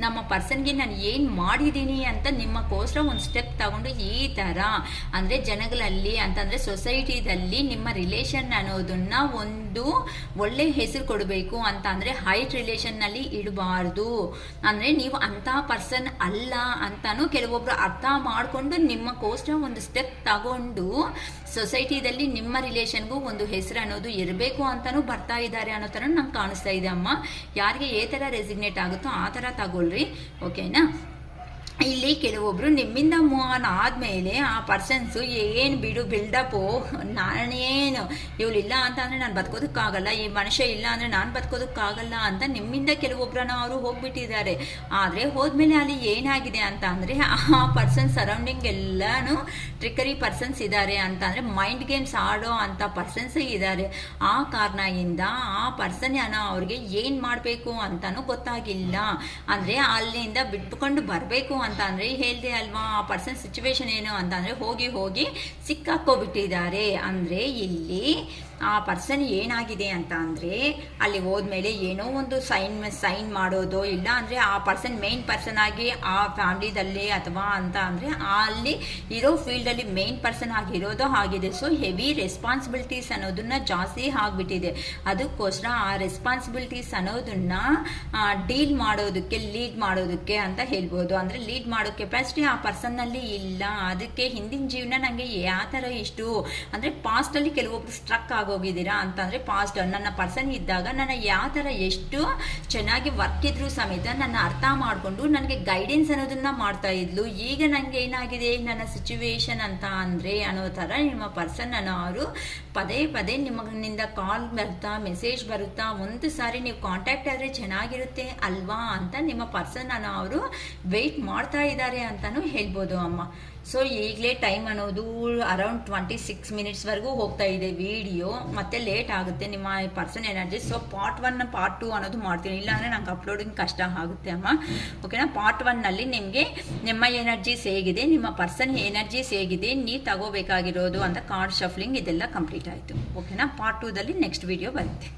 ನಮ್ಮ ಪರ್ಸನ್ಗೆ ನಾನು ಏನು ಮಾಡಿದ್ದೀನಿ ಅಂತ ನಿಮ್ಮಕ್ಕೋಸ್ಕರ ಒಂದು ಸ್ಟೆಪ್ ತಗೊಂಡು ಈ ಥರ ಅಂದರೆ ಜನಗಳಲ್ಲಿ ಅಂತಂದರೆ ಸೊಸೈಟಿದಲ್ಲಿ ನಿಮ್ಮ ರಿಲೇಷನ್ ಅನ್ನೋದನ್ನ ಒಂದು ಒಳ್ಳೆ ಹೆಸರು ಕೊಡಬೇಕು ಅಂತ ಅಂದರೆ ಹೈಟ್ ರಿಲೇಷನ್ನಲ್ಲಿ ಇಡಬಾರ್ದು. ಅಂದರೆ ನೀವು ಅಂಥ ಪರ್ಸನ್ ಅಲ್ಲ ಅಂತಾನು ಕೆಲವೊಬ್ರು ಅರ್ಥ ಮಾಡಿಕೊಂಡು ನಿಮ್ಮಕ್ಕೋಸ್ಕರ ಒಂದು ಸ್ಟೆಪ್ ತಗೊಂಡು ಸೊಸೈಟಿದಲ್ಲಿ ನಿಮ್ಮ ರಿಲೇಷನ್ಗೂ ಒಂದು ಹೆಸರು ಅನ್ನೋದು ಇರಬೇಕು ಅಂತಾನು ಬರ್ತಾ ಇದ್ದಾರೆ ಅನ್ನೋ ಥರ ನಂಗೆ ಕಾಣಿಸ್ತಾ ಇದೆ ಅಮ್ಮ. ಯಾರಿಗೆ ಏ ಥರ ರೆಸಿಗ್ನೇಟ್ ಆಗುತ್ತೋ ಆ ಥರ ತಗೊಳ್ರಿ, ಓಕೆನಾ. ಇಲ್ಲಿ ಕೆಲವೊಬ್ರು ನಿಮ್ಮಿಂದ ಮೂವ್ ಆನ್ ಆದಮೇಲೆ ಆ ಪರ್ಸನ್ಸು ಏನು ಬಿಡು ಬಿಲ್ಡಪ್ಪು, ನಾನೇನು ಇವಳಿಲ್ಲ ಅಂತ ಅಂದರೆ ನಾನು ಬದುಕೋದಕ್ಕಾಗಲ್ಲ, ಈ ಮನುಷ್ಯ ಇಲ್ಲ ಅಂದರೆ ನಾನು ಬದುಕೋದಕ್ಕಾಗಲ್ಲ ಅಂತ ನಿಮ್ಮಿಂದ ಕೆಲವೊಬ್ಬರನ್ನ ಅವರು ಹೋಗ್ಬಿಟ್ಟಿದ್ದಾರೆ. ಆದರೆ ಹೋದ್ಮೇಲೆ ಅಲ್ಲಿ ಏನಾಗಿದೆ ಅಂತ ಅಂದರೆ ಆ ಪರ್ಸನ್ ಸರೌಂಡಿಂಗ್ ಎಲ್ಲನೂ ಟ್ರಿಕರಿ ಪರ್ಸನ್ಸ್ ಇದ್ದಾರೆ ಅಂತ ಅಂದರೆ ಮೈಂಡ್ ಗೇಮ್ಸ್ ಆಡೋ ಅಂಥ ಪರ್ಸನ್ಸ್ ಇದ್ದಾರೆ. ಆ ಕಾರಣದಿಂದ ಆ ಪರ್ಸನ್ ಅವ್ರಿಗೆ ಏನು ಮಾಡಬೇಕು ಅಂತಲೂ ಗೊತ್ತಾಗಿಲ್ಲ. ಅಂದರೆ ಅಲ್ಲಿಂದ ಬಿಟ್ಕೊಂಡು ಬರಬೇಕು ಅಂತ ಅಂದರೆ ಹೇಳಿದೆ ಅಲ್ವಾ, ಆ ಪರ್ಸನ್ ಸಿಚುವೇಶನ್ ಏನು ಅಂತ ಅಂದರೆ ಹೋಗಿ ಸಿಕ್ಕಾಕೋಬಿಟ್ಟಿದ್ದಾರೆ. ಅಂದರೆ ಇಲ್ಲಿ ಆ ಪರ್ಸನ್ ಏನಾಗಿದೆ ಅಂತ ಅಂದರೆ ಅಲ್ಲಿ ಹೋದ್ಮೇಲೆ ಏನೋ ಒಂದು ಸೈನ್ ಮಾಡೋದು, ಇಲ್ಲ ಅಂದರೆ ಆ ಪರ್ಸನ್ ಮೇನ್ ಪರ್ಸನ್ ಆಗಿ ಆ ಫ್ಯಾಮ್ಲಿದಲ್ಲಿ ಅಥವಾ ಅಂತ ಅಂದರೆ ಅಲ್ಲಿ ಇರೋ ಫೀಲ್ಡಲ್ಲಿ ಮೇನ್ ಪರ್ಸನ್ ಆಗಿರೋದು ಆಗಿದೆ. ಸೊ ಹೆವಿ ರೆಸ್ಪಾನ್ಸಿಬಿಲಿಟೀಸ್ ಅನ್ನೋದನ್ನ ಜಾಸ್ತಿ ಆಗಿಬಿಟ್ಟಿದೆ. ಅದಕ್ಕೋಸ್ಕರ ಆ ರೆಸ್ಪಾನ್ಸಿಬಿಲಿಟೀಸ್ ಅನ್ನೋದನ್ನ ಡೀಲ್ ಮಾಡೋದಕ್ಕೆ, ಲೀಡ್ ಮಾಡೋದಕ್ಕೆ ಅಂತ ಹೇಳ್ಬೋದು. ಅಂದರೆ ಲೀಡ್ ಮಾಡೋ ಕೆಪಾಸಿಟಿ ಆ ಪರ್ಸನ್ನಲ್ಲಿ ಇಲ್ಲ. ಅದಕ್ಕೆ ಹಿಂದಿನ ಜೀವನ ನನಗೆ ಯಾವ ಥರ ಇಷ್ಟು ಅಂದರೆ ಪಾಸ್ಟಲ್ಲಿ ಕೆಲವೊಬ್ರು ಸ್ಟ್ರಕ್ ಹೋಗಿದ್ದೀರಾ ಅಂತಂದರೆ ಪಾಸ್ಟ್ ನನ್ನ ಪರ್ಸನ್ ಇದ್ದಾಗ ನನ್ನ ಯಾವ ಥರ ಎಷ್ಟು ಚೆನ್ನಾಗಿ ವರ್ಕ್ ಇದ್ರೂ ಸಮೇತ ನನ್ನ ಅರ್ಥ ಮಾಡಿಕೊಂಡು ನನಗೆ ಗೈಡೆನ್ಸ್ ಅನ್ನೋದನ್ನ ಮಾಡ್ತಾ ಇದ್ಲು. ಈಗ ನನಗೆ ಏನಾಗಿದೆ ನನ್ನ ಸಿಚುವೇಶನ್ ಅಂತ ಅಂದರೆ ಅನ್ನೋ ಥರ ನಿಮ್ಮ ಪರ್ಸನ್ ಅವರು ಪದೇ ನಿಮ್ಮಿಂದ ಕಾಲ್ ಬರುತ್ತಾ, ಮೆಸೇಜ್ ಬರುತ್ತಾ, ಒಂದು ಸಾರಿ ನೀವು ಕಾಂಟ್ಯಾಕ್ಟ್ ಆದರೆ ಚೆನ್ನಾಗಿರುತ್ತೆ ಅಲ್ವಾ ಅಂತ ನಿಮ್ಮ ಪರ್ಸನ್ ಅವರು ವೆಯ್ಟ್ ಮಾಡ್ತಾ ಇದ್ದಾರೆ ಅಂತಲೂ ಹೇಳ್ಬೋದು ಅಮ್ಮ. ಸೊ ಈಗಲೇ ಟೈಮ್ ಅನ್ನೋದು ಅರೌಂಡ್ 26 ಮಿನಿಟ್ಸ್ವರೆಗೂ ಹೋಗ್ತಾ ಇದೆ ವಿಡಿಯೋ, ಮತ್ತೆ ಲೇಟ್ ಆಗುತ್ತೆ ನಿಮ್ಮ person energy. So part 1 part 2 ಅನ್ನೋದು ಮಾಡ್ತೀನಿ, ಇಲ್ಲಾಂದರೆ ನಂಗೆ ಅಪ್ಲೋಡಿಂಗ್ ಕಷ್ಟ ಆಗುತ್ತೆ ಅಮ್ಮ. ಓಕೆನಾ? ಪಾರ್ಟ್ 1ನಲ್ಲಿ ನಿಮಗೆ ನಿಮ್ಮ ಎನರ್ಜೀಸ್ ಹೇಗಿದೆ, ನಿಮ್ಮ ಪರ್ಸನ್ ಎನರ್ಜೀಸ್ ಹೇಗಿದೆ, ನೀವು ತಗೋಬೇಕಾಗಿರೋದು ಅಂತ ಕಾರ್ಡ್ ಶಫ್ಲಿಂಗ್ ಇದೆಲ್ಲ ಕಂಪ್ಲೀಟ್ ಆಯಿತು. ಓಕೆನಾ? ಪಾರ್ಟ್ 2ದಲ್ಲಿ ನೆಕ್ಸ್ಟ್ ವಿಡಿಯೋ ಬರುತ್ತೆ.